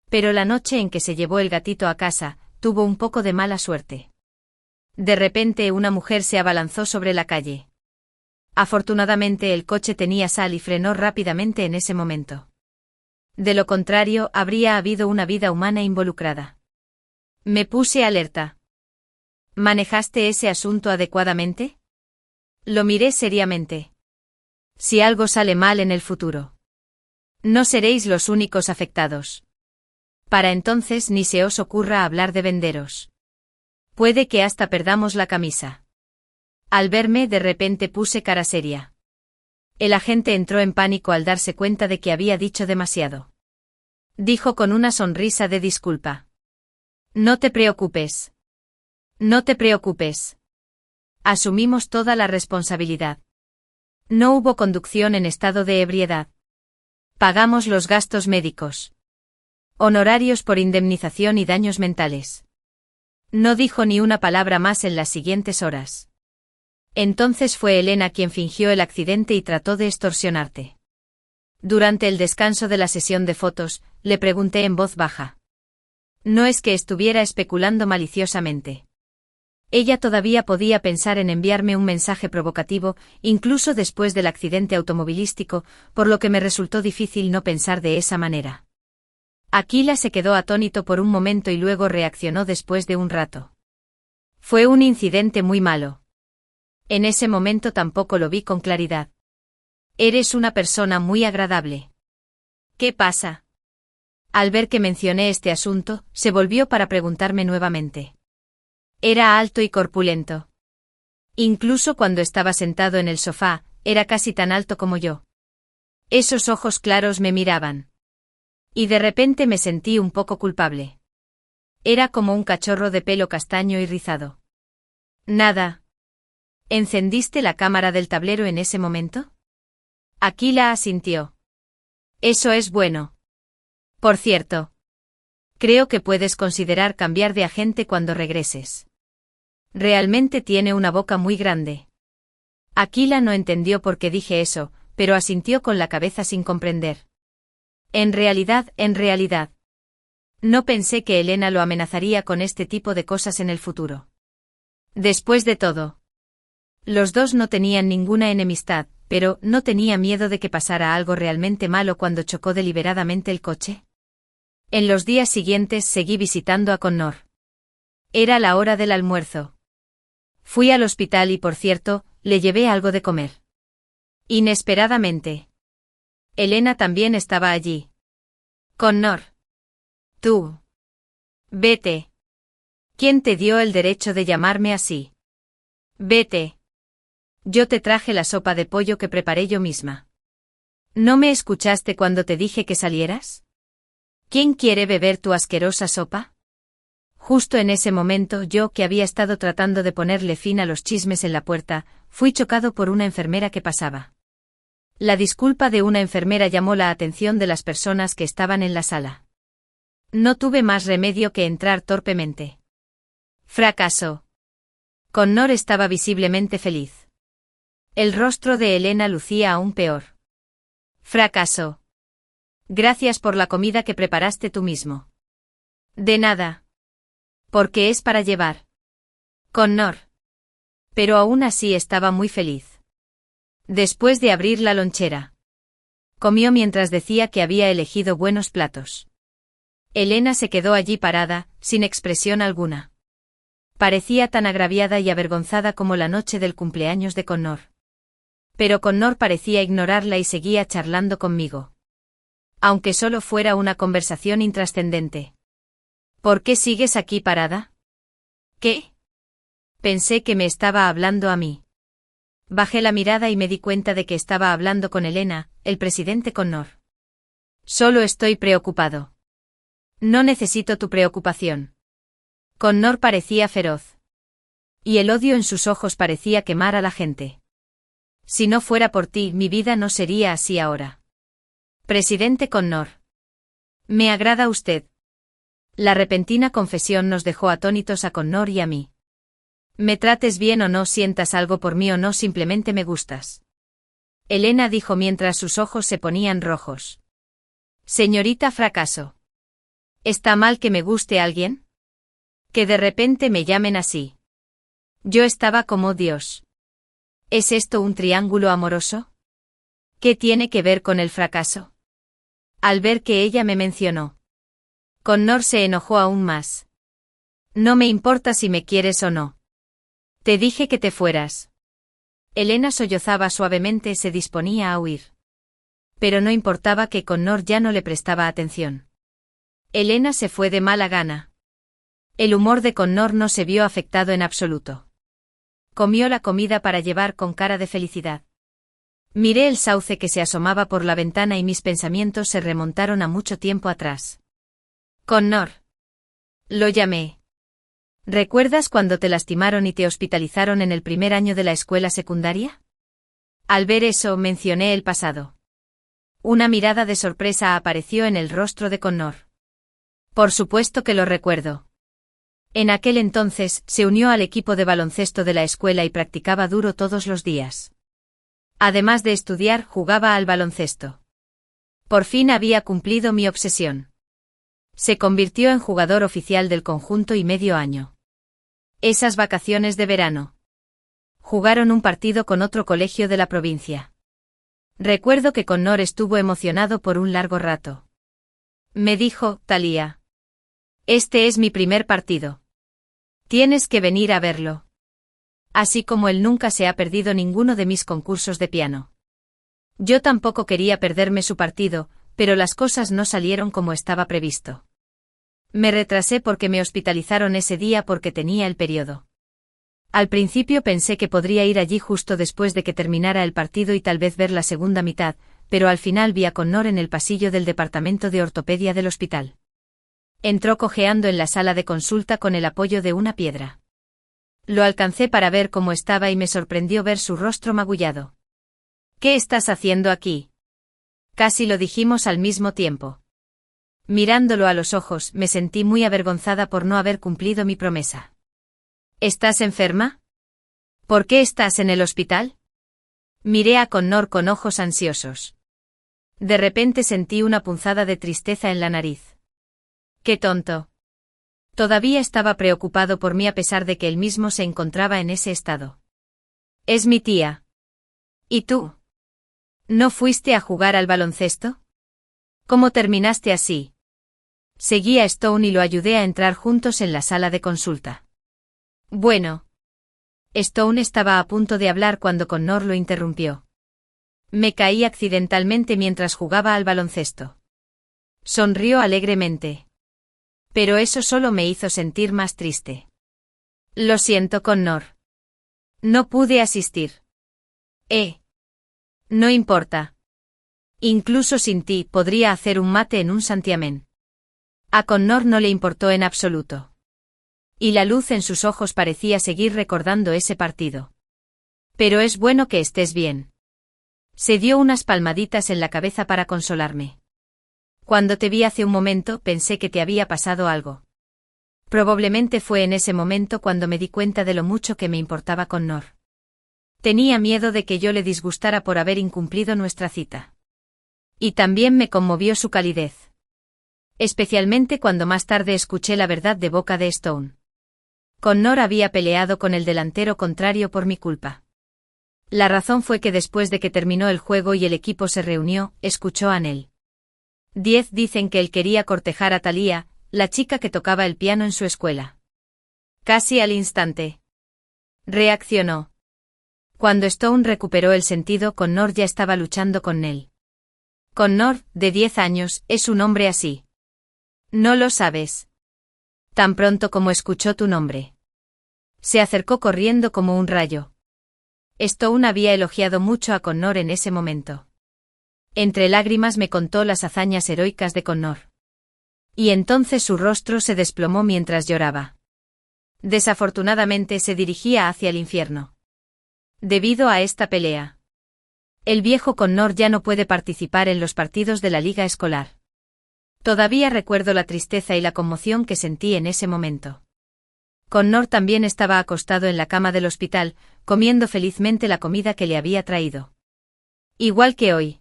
Pero la noche en que se llevó el gatito a casa, tuvo un poco de mala suerte. De repente una mujer se abalanzó sobre la calle. Afortunadamente el coche tenía sal y frenó rápidamente en ese momento. De lo contrario, habría habido una vida humana involucrada. Me puse alerta. ¿Manejaste ese asunto adecuadamente? Lo miré seriamente. Si algo sale mal en el futuro, no seréis los únicos afectados. Para entonces ni se os ocurra hablar de venderos. Puede que hasta perdamos la camisa. Al verme de repente puse cara seria. El agente entró en pánico al darse cuenta de que había dicho demasiado. Dijo con una sonrisa de disculpa. No te preocupes. No te preocupes. Asumimos toda la responsabilidad. No hubo conducción en estado de ebriedad. Pagamos los gastos médicos. Honorarios por indemnización y daños mentales. No dijo ni una palabra más en las siguientes horas. Entonces fue Elena quien fingió el accidente y trató de extorsionarte. Durante el descanso de la sesión de fotos, le pregunté en voz baja. No es que estuviera especulando maliciosamente. Ella todavía podía pensar en enviarme un mensaje provocativo, incluso después del accidente automovilístico, por lo que me resultó difícil no pensar de esa manera. Aquila se quedó atónito por un momento y luego reaccionó después de un rato. Fue un incidente muy malo. En ese momento tampoco lo vi con claridad. Eres una persona muy agradable. ¿Qué pasa? Al ver que mencioné este asunto, se volvió para preguntarme nuevamente. Era alto y corpulento. Incluso cuando estaba sentado en el sofá, era casi tan alto como yo. Esos ojos claros me miraban. Y de repente me sentí un poco culpable. Era como un cachorro de pelo castaño y rizado. Nada. ¿Encendiste la cámara del tablero en ese momento? Aquila asintió. Eso es bueno. Por cierto. Creo que puedes considerar cambiar de agente cuando regreses. Realmente tiene una boca muy grande. Aquila no entendió por qué dije eso, pero asintió con la cabeza sin comprender. En realidad. No pensé que Elena lo amenazaría con este tipo de cosas en el futuro. Después de todo. Los dos no tenían ninguna enemistad, pero ¿no tenía miedo de que pasara algo realmente malo cuando chocó deliberadamente el coche? En los días siguientes seguí visitando a Connor. Era la hora del almuerzo. Fui al hospital y, por cierto, le llevé algo de comer. Inesperadamente. Elena también estaba allí. Connor. Tú. Vete. ¿Quién te dio el derecho de llamarme así? Vete. Yo te traje la sopa de pollo que preparé yo misma. ¿No me escuchaste cuando te dije que salieras? ¿Quién quiere beber tu asquerosa sopa? Justo en ese momento yo, que había estado tratando de ponerle fin a los chismes en la puerta, fui chocado por una enfermera que pasaba. La disculpa de una enfermera llamó la atención de las personas que estaban en la sala. No tuve más remedio que entrar torpemente. Fracaso. Connor estaba visiblemente feliz. El rostro de Elena lucía aún peor. Fracaso. Gracias por la comida que preparaste tú mismo. De nada. Porque es para llevar. Connor. Pero aún así estaba muy feliz. Después de abrir la lonchera. Comió mientras decía que había elegido buenos platos. Elena se quedó allí parada, sin expresión alguna. Parecía tan agraviada y avergonzada como la noche del cumpleaños de Connor. Pero Connor parecía ignorarla y seguía charlando conmigo. Aunque solo fuera una conversación intrascendente. ¿Por qué sigues aquí parada? ¿Qué? Pensé que me estaba hablando a mí. Bajé la mirada y me di cuenta de que estaba hablando con Elena, el presidente Connor. Solo estoy preocupado. No necesito tu preocupación. Connor parecía feroz. Y el odio en sus ojos parecía quemar a la gente. Si no fuera por ti, mi vida no sería así ahora. Presidente Connor. Me agrada usted. La repentina confesión nos dejó atónitos a Connor y a mí. Me trates bien o no, sientas algo por mí o no, simplemente me gustas. Elena dijo mientras sus ojos se ponían rojos. Señorita Fracaso. ¿Está mal que me guste alguien? Que de repente me llamen así. Yo estaba como Dios. ¿Es esto un triángulo amoroso? ¿Qué tiene que ver con el fracaso? Al ver que ella me mencionó. Connor se enojó aún más. No me importa si me quieres o no. Te dije que te fueras. Elena sollozaba suavemente, se disponía a huir. Pero no importaba que Connor ya no le prestaba atención. Elena se fue de mala gana. El humor de Connor no se vio afectado en absoluto. Comió la comida para llevar con cara de felicidad. Miré el sauce que se asomaba por la ventana y mis pensamientos se remontaron a mucho tiempo atrás. Connor. Lo llamé. ¿Recuerdas cuando te lastimaron y te hospitalizaron en el primer año de la escuela secundaria? Al ver eso, mencioné el pasado. Una mirada de sorpresa apareció en el rostro de Connor. Por supuesto que lo recuerdo. En aquel entonces, se unió al equipo de baloncesto de la escuela y practicaba duro todos los días. Además de estudiar, jugaba al baloncesto. Por fin había cumplido mi obsesión. Se convirtió en jugador oficial del conjunto y medio año. Esas vacaciones de verano. Jugaron un partido con otro colegio de la provincia. Recuerdo que Connor estuvo emocionado por un largo rato. Me dijo, Thalía. Este es mi primer partido. Tienes que venir a verlo. Así como él nunca se ha perdido ninguno de mis concursos de piano. Yo tampoco quería perderme su partido, pero las cosas no salieron como estaba previsto. Me retrasé porque me hospitalizaron ese día porque tenía el periodo. Al principio pensé que podría ir allí justo después de que terminara el partido y tal vez ver la segunda mitad, pero al final vi a Connor en el pasillo del departamento de ortopedia del hospital. Entró cojeando en la sala de consulta con el apoyo de una piedra. Lo alcancé para ver cómo estaba y me sorprendió ver su rostro magullado. ¿Qué estás haciendo aquí? Casi lo dijimos al mismo tiempo. Mirándolo a los ojos, me sentí muy avergonzada por no haber cumplido mi promesa. ¿Estás enferma? ¿Por qué estás en el hospital? Miré a Connor con ojos ansiosos. De repente sentí una punzada de tristeza en la nariz. ¡Qué tonto! Todavía estaba preocupado por mí a pesar de que él mismo se encontraba en ese estado. Es mi tía. ¿Y tú? ¿No fuiste a jugar al baloncesto? ¿Cómo terminaste así? Seguí a Stone y lo ayudé a entrar juntos en la sala de consulta. Bueno. Stone estaba a punto de hablar cuando Connor lo interrumpió. Me caí accidentalmente mientras jugaba al baloncesto. Sonrió alegremente. Pero eso solo me hizo sentir más triste. Lo siento, Connor. No pude asistir. No importa. Incluso sin ti podría hacer un mate en un santiamén. A Connor no le importó en absoluto. Y la luz en sus ojos parecía seguir recordando ese partido. Pero es bueno que estés bien. Se dio unas palmaditas en la cabeza para consolarme. Cuando te vi hace un momento pensé que te había pasado algo. Probablemente fue en ese momento cuando me di cuenta de lo mucho que me importaba Connor. Tenía miedo de que yo le disgustara por haber incumplido nuestra cita. Y también me conmovió su calidez. Especialmente cuando más tarde escuché la verdad de boca de Stone. Connor había peleado con el delantero contrario por mi culpa. La razón fue que después de que terminó el juego y el equipo se reunió, escuchó a Nell. 10 dicen que él quería cortejar a Thalia, la chica que tocaba el piano en su escuela. Casi al instante. Reaccionó. Cuando Stone recuperó el sentido, Connor ya estaba luchando con Nell. Connor, de 10 años, es un hombre así. No lo sabes. Tan pronto como escuchó tu nombre. Se acercó corriendo como un rayo. Stone había elogiado mucho a Connor en ese momento. Entre lágrimas me contó las hazañas heroicas de Connor. Y entonces su rostro se desplomó mientras lloraba. Desafortunadamente se dirigía hacia el infierno. Debido a esta pelea. El viejo Connor ya no puede participar en los partidos de la liga escolar. Todavía recuerdo la tristeza y la conmoción que sentí en ese momento. Connor también estaba acostado en la cama del hospital, comiendo felizmente la comida que le había traído. Igual que hoy.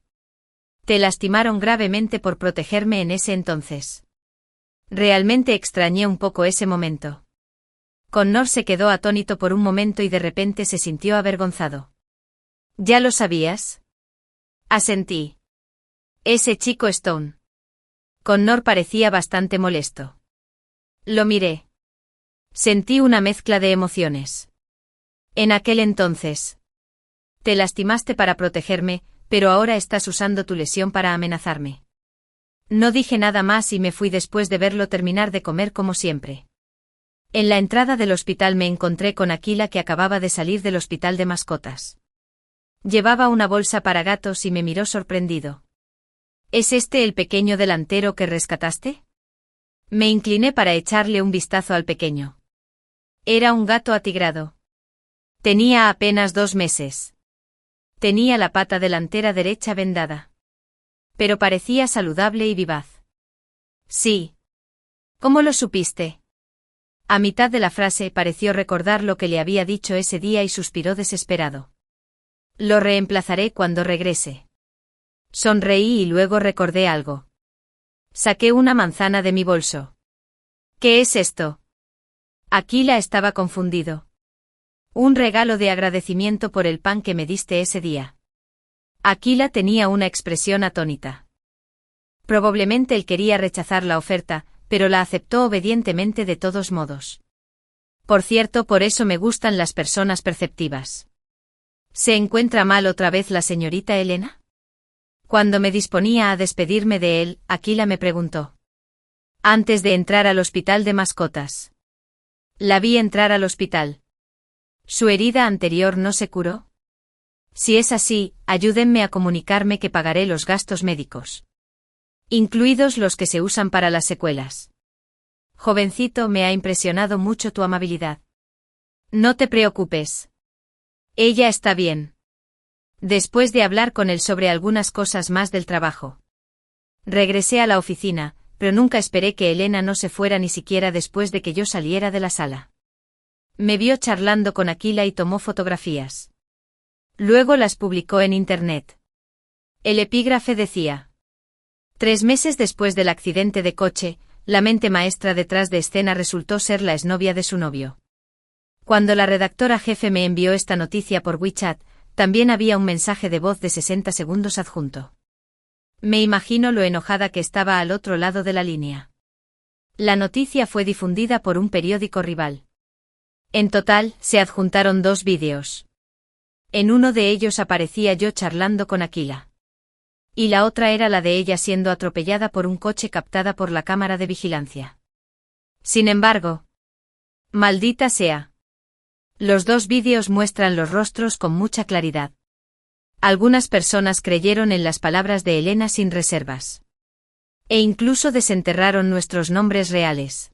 Te lastimaron gravemente por protegerme en ese entonces. Realmente extrañé un poco ese momento. Connor se quedó atónito por un momento y de repente se sintió avergonzado. ¿Ya lo sabías? Asentí. Ese chico Stone. Connor parecía bastante molesto. Lo miré. Sentí una mezcla de emociones. En aquel entonces. Te lastimaste para protegerme, pero ahora estás usando tu lesión para amenazarme. No dije nada más y me fui después de verlo terminar de comer como siempre. En la entrada del hospital me encontré con Aquila, que acababa de salir del hospital de mascotas. Llevaba una bolsa para gatos y me miró sorprendido. ¿Es este el pequeño delantero que rescataste? Me incliné para echarle un vistazo al pequeño. Era un gato atigrado. Tenía apenas 2 meses. Tenía la pata delantera derecha vendada. Pero parecía saludable y vivaz. Sí. ¿Cómo lo supiste? A mitad de la frase pareció recordar lo que le había dicho ese día y suspiró desesperado. Lo reemplazaré cuando regrese. Sonreí y luego recordé algo. Saqué una manzana de mi bolso. ¿Qué es esto? Aquila estaba confundido. Un regalo de agradecimiento por el pan que me diste ese día. Aquila tenía una expresión atónita. Probablemente él quería rechazar la oferta, pero la aceptó obedientemente de todos modos. Por cierto, por eso me gustan las personas perceptivas. ¿Se encuentra mal otra vez la señorita Elena? Cuando me disponía a despedirme de él, Aquila me preguntó. Antes de entrar al hospital de mascotas. La vi entrar al hospital. ¿Su herida anterior no se curó? Si es así, ayúdenme a comunicarme que pagaré los gastos médicos. Incluidos los que se usan para las secuelas. Jovencito, me ha impresionado mucho tu amabilidad. No te preocupes. Ella está bien. Después de hablar con él sobre algunas cosas más del trabajo. Regresé a la oficina, pero nunca esperé que Elena no se fuera ni siquiera después de que yo saliera de la sala. Me vio charlando con Aquila y tomó fotografías. Luego las publicó en Internet. El epígrafe decía: 3 meses después del accidente de coche, la mente maestra detrás de escena resultó ser la exnovia de su novio. Cuando la redactora jefe me envió esta noticia por WeChat, también había un mensaje de voz de 60 segundos adjunto. Me imagino lo enojada que estaba al otro lado de la línea. La noticia fue difundida por un periódico rival. En total, se adjuntaron 2 vídeos. En uno de ellos aparecía yo charlando con Aquila. Y la otra era la de ella siendo atropellada por un coche captada por la cámara de vigilancia. Sin embargo, maldita sea. Los 2 vídeos muestran los rostros con mucha claridad. Algunas personas creyeron en las palabras de Elena sin reservas. E incluso desenterraron nuestros nombres reales.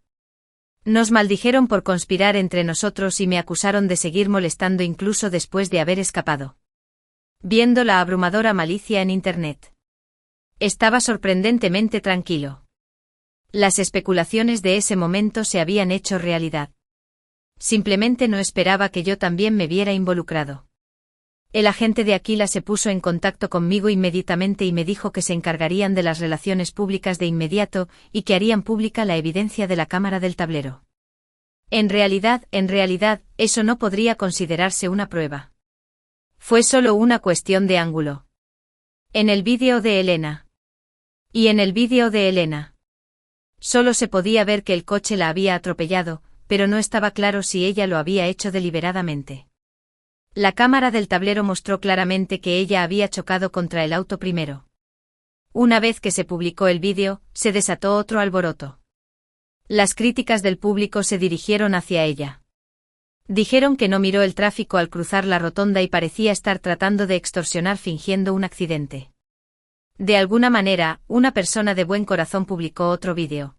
Nos maldijeron por conspirar entre nosotros y me acusaron de seguir molestando incluso después de haber escapado. Viendo la abrumadora malicia en Internet. Estaba sorprendentemente tranquilo. Las especulaciones de ese momento se habían hecho realidad. Simplemente no esperaba que yo también me viera involucrado. El agente de Aquila se puso en contacto conmigo inmediatamente y me dijo que se encargarían de las relaciones públicas de inmediato y que harían pública la evidencia de la cámara del tablero. En realidad, eso no podría considerarse una prueba. Fue solo una cuestión de ángulo. En el vídeo de Elena. Y en el vídeo de Elena. Solo se podía ver que el coche la había atropellado, pero no estaba claro si ella lo había hecho deliberadamente. La cámara del tablero mostró claramente que ella había chocado contra el auto primero. Una vez que se publicó el vídeo, se desató otro alboroto. Las críticas del público se dirigieron hacia ella. Dijeron que no miró el tráfico al cruzar la rotonda y parecía estar tratando de extorsionar fingiendo un accidente. De alguna manera, una persona de buen corazón publicó otro vídeo.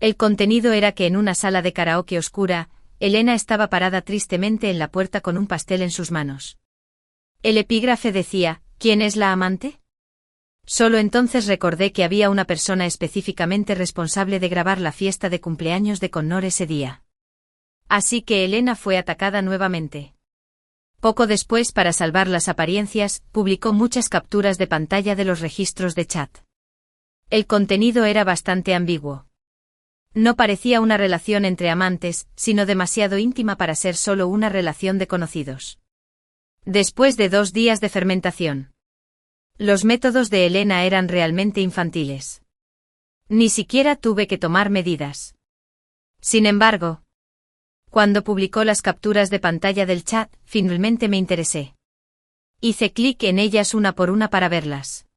El contenido era que en una sala de karaoke oscura, Elena estaba parada tristemente en la puerta con un pastel en sus manos. El epígrafe decía: ¿quién es la amante? Solo entonces recordé que había una persona específicamente responsable de grabar la fiesta de cumpleaños de Connor ese día. Así que Elena fue atacada nuevamente. Poco después, para salvar las apariencias, publicó muchas capturas de pantalla de los registros de chat. El contenido era bastante ambiguo. No parecía una relación entre amantes, sino demasiado íntima para ser solo una relación de conocidos. Después de 2 días de fermentación. Los métodos de Elena eran realmente infantiles. Ni siquiera tuve que tomar medidas. Sin embargo, cuando publicó las capturas de pantalla del chat, finalmente me interesé. Hice clic en ellas una por una para verlas.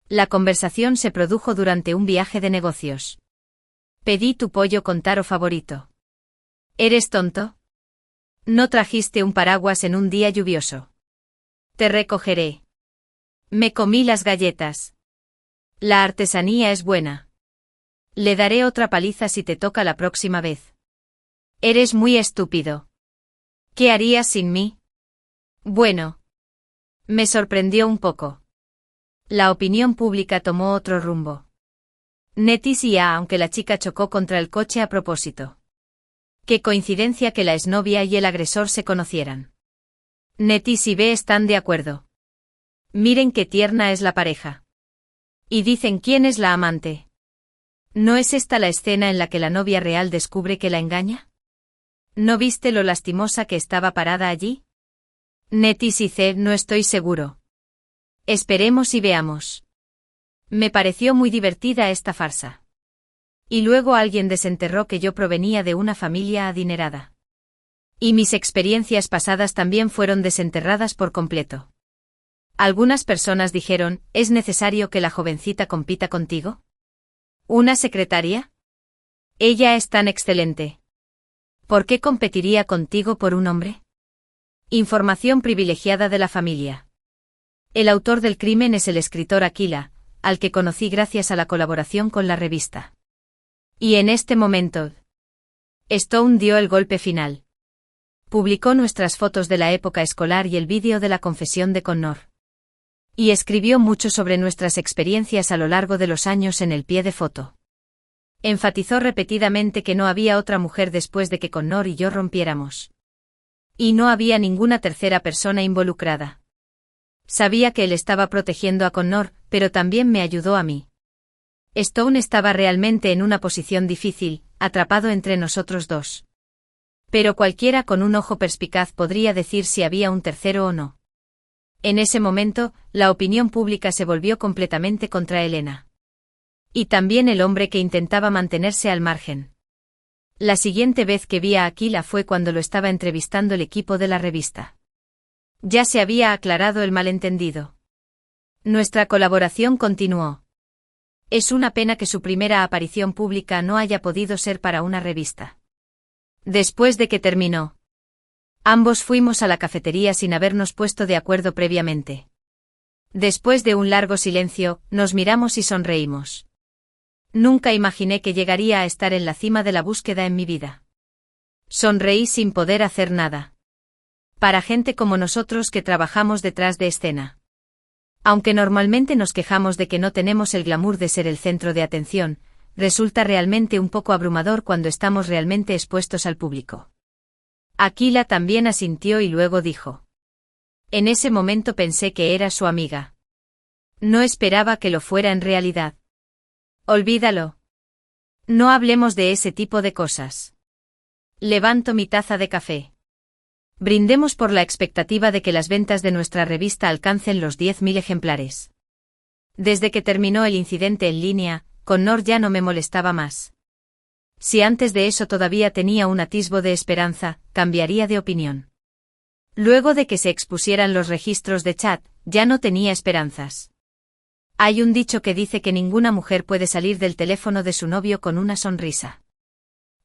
La conversación se produjo durante un viaje de negocios. Pedí tu pollo con taro favorito. ¿Eres tonto? ¿No trajiste un paraguas en un día lluvioso? Te recogeré. Me comí las galletas. La artesanía es buena. Le daré otra paliza si te toca la próxima vez. Eres muy estúpido. ¿Qué harías sin mí? Bueno. Me sorprendió un poco. La opinión pública tomó otro rumbo. Neticia, aunque la chica chocó contra el coche a propósito. Qué coincidencia que la exnovia y el agresor se conocieran. Netis y B están de acuerdo. Miren qué tierna es la pareja. Y dicen quién es la amante. ¿No es esta la escena en la que la novia real descubre que la engaña? ¿No viste lo lastimosa que estaba parada allí? Netis y C, no estoy seguro. Esperemos y veamos. Me pareció muy divertida esta farsa. Y luego alguien desenterró que yo provenía de una familia adinerada. Y mis experiencias pasadas también fueron desenterradas por completo. Algunas personas dijeron, ¿es necesario que la jovencita compita contigo? ¿Una secretaria? Ella es tan excelente. ¿Por qué competiría contigo por un hombre? Información privilegiada de la familia. El autor del crimen es el escritor Aquila, al que conocí gracias a la colaboración con la revista. Y en este momento, Stone dio el golpe final. Publicó nuestras fotos de la época escolar y el vídeo de la confesión de Connor. Y escribió mucho sobre nuestras experiencias a lo largo de los años en el pie de foto. Enfatizó repetidamente que no había otra mujer después de que Connor y yo rompiéramos. Y no había ninguna tercera persona involucrada. Sabía que él estaba protegiendo a Connor, pero también me ayudó a mí. Stone estaba realmente en una posición difícil, atrapado entre nosotros dos. Pero cualquiera con un ojo perspicaz podría decir si había un tercero o no. En ese momento, la opinión pública se volvió completamente contra Elena. Y también el hombre que intentaba mantenerse al margen. La siguiente vez que vi a Aquila fue cuando lo estaba entrevistando el equipo de la revista. Ya se había aclarado el malentendido. Nuestra colaboración continuó. Es una pena que su primera aparición pública no haya podido ser para una revista. Después de que terminó, ambos fuimos a la cafetería sin habernos puesto de acuerdo previamente. Después de un largo silencio, nos miramos y sonreímos. Nunca imaginé que llegaría a estar en la cima de la búsqueda en mi vida. Sonreí sin poder hacer nada. Para gente como nosotros que trabajamos detrás de escena. Aunque normalmente nos quejamos de que no tenemos el glamour de ser el centro de atención, resulta realmente un poco abrumador cuando estamos realmente expuestos al público. Aquila también asintió y luego dijo. En ese momento pensé que era su amiga. No esperaba que lo fuera en realidad. Olvídalo. No hablemos de ese tipo de cosas. Levanto mi taza de café. Brindemos por la expectativa de que las ventas de nuestra revista alcancen los 10.000 ejemplares. Desde que terminó el incidente en línea, Connor ya no me molestaba más. Si antes de eso todavía tenía un atisbo de esperanza, cambiaría de opinión. Luego de que se expusieran los registros de chat, ya no tenía esperanzas. Hay un dicho que dice que ninguna mujer puede salir del teléfono de su novio con una sonrisa.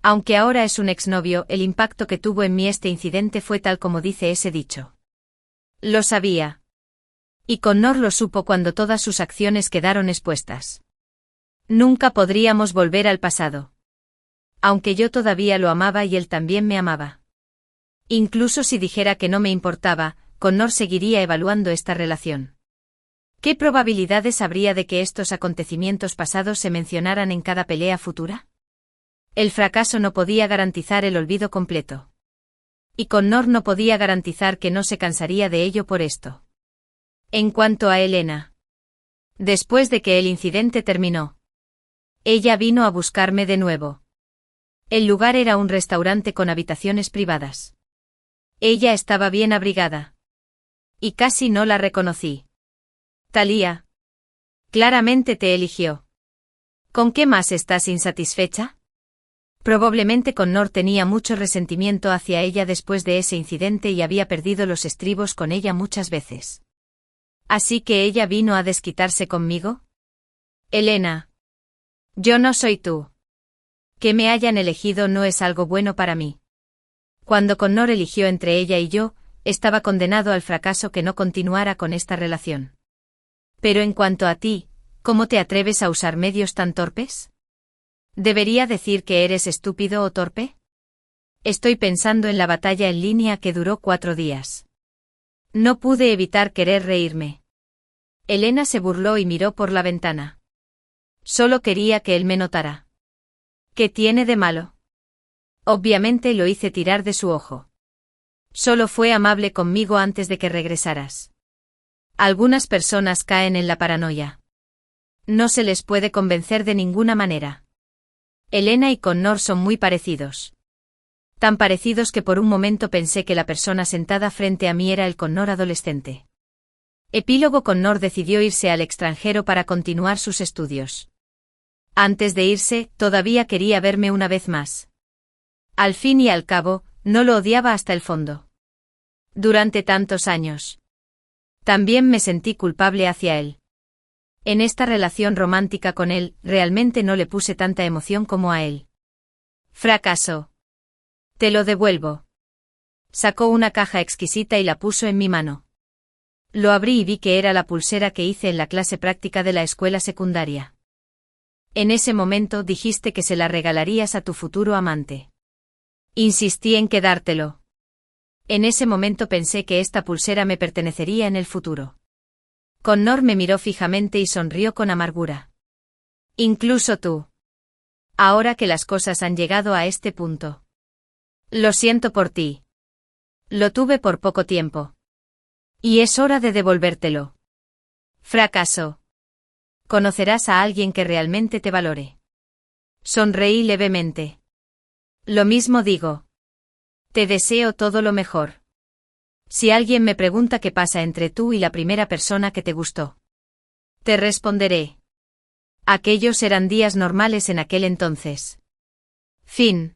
Aunque ahora es un exnovio, el impacto que tuvo en mí este incidente fue tal como dice ese dicho. Lo sabía. Y Connor lo supo cuando todas sus acciones quedaron expuestas. Nunca podríamos volver al pasado. Aunque yo todavía lo amaba y él también me amaba. Incluso si dijera que no me importaba, Connor seguiría evaluando esta relación. ¿Qué probabilidades habría de que estos acontecimientos pasados se mencionaran en cada pelea futura? El fracaso no podía garantizar el olvido completo. Y Connor no podía garantizar que no se cansaría de ello por esto. En cuanto a Elena. Después de que el incidente terminó, ella vino a buscarme de nuevo. El lugar era un restaurante con habitaciones privadas. Ella estaba bien abrigada. Y casi no la reconocí. Thalía. Claramente te eligió. ¿Con qué más estás insatisfecha? Probablemente Connor tenía mucho resentimiento hacia ella después de ese incidente y había perdido los estribos con ella muchas veces. ¿Así que ella vino a desquitarse conmigo? Elena. Yo no soy tú. Que me hayan elegido no es algo bueno para mí. Cuando Connor eligió entre ella y yo, estaba condenado al fracaso que no continuara con esta relación. Pero en cuanto a ti, ¿cómo te atreves a usar medios tan torpes? ¿Debería decir que eres estúpido o torpe? Estoy pensando en la batalla en línea que duró 4 días. No pude evitar querer reírme. Elena se burló y miró por la ventana. Solo quería que él me notara. ¿Qué tiene de malo? Obviamente lo hice tirar de su ojo. Solo fue amable conmigo antes de que regresaras. Algunas personas caen en la paranoia. No se les puede convencer de ninguna manera. Elena y Connor son muy parecidos. Tan parecidos que por un momento pensé que la persona sentada frente a mí era el Connor adolescente. Epílogo. Connor decidió irse al extranjero para continuar sus estudios. Antes de irse, todavía quería verme una vez más. Al fin y al cabo, No lo odiaba hasta el fondo. Durante tantos años. También me sentí culpable hacia él. En esta relación romántica con él, realmente no le puse tanta emoción como a él. Fracaso. Te lo devuelvo. Sacó una caja exquisita y la puso en mi mano. Lo abrí y vi que era la pulsera que hice en la clase práctica de la escuela secundaria. En ese momento dijiste que se la regalarías a tu futuro amante. Insistí en quedártelo. En ese momento pensé que esta pulsera me pertenecería en el futuro. Connor me miró fijamente y sonrió con amargura. Incluso tú. Ahora que las cosas han llegado a este punto. Lo siento por ti. Lo tuve por poco tiempo. Y es hora de devolvértelo. Fracaso. Conocerás a alguien que realmente te valore. Sonreí levemente. Lo mismo digo. Te deseo todo lo mejor. Si alguien me pregunta qué pasa entre tú y la primera persona que te gustó, te responderé. Aquellos eran días normales en aquel entonces. Fin.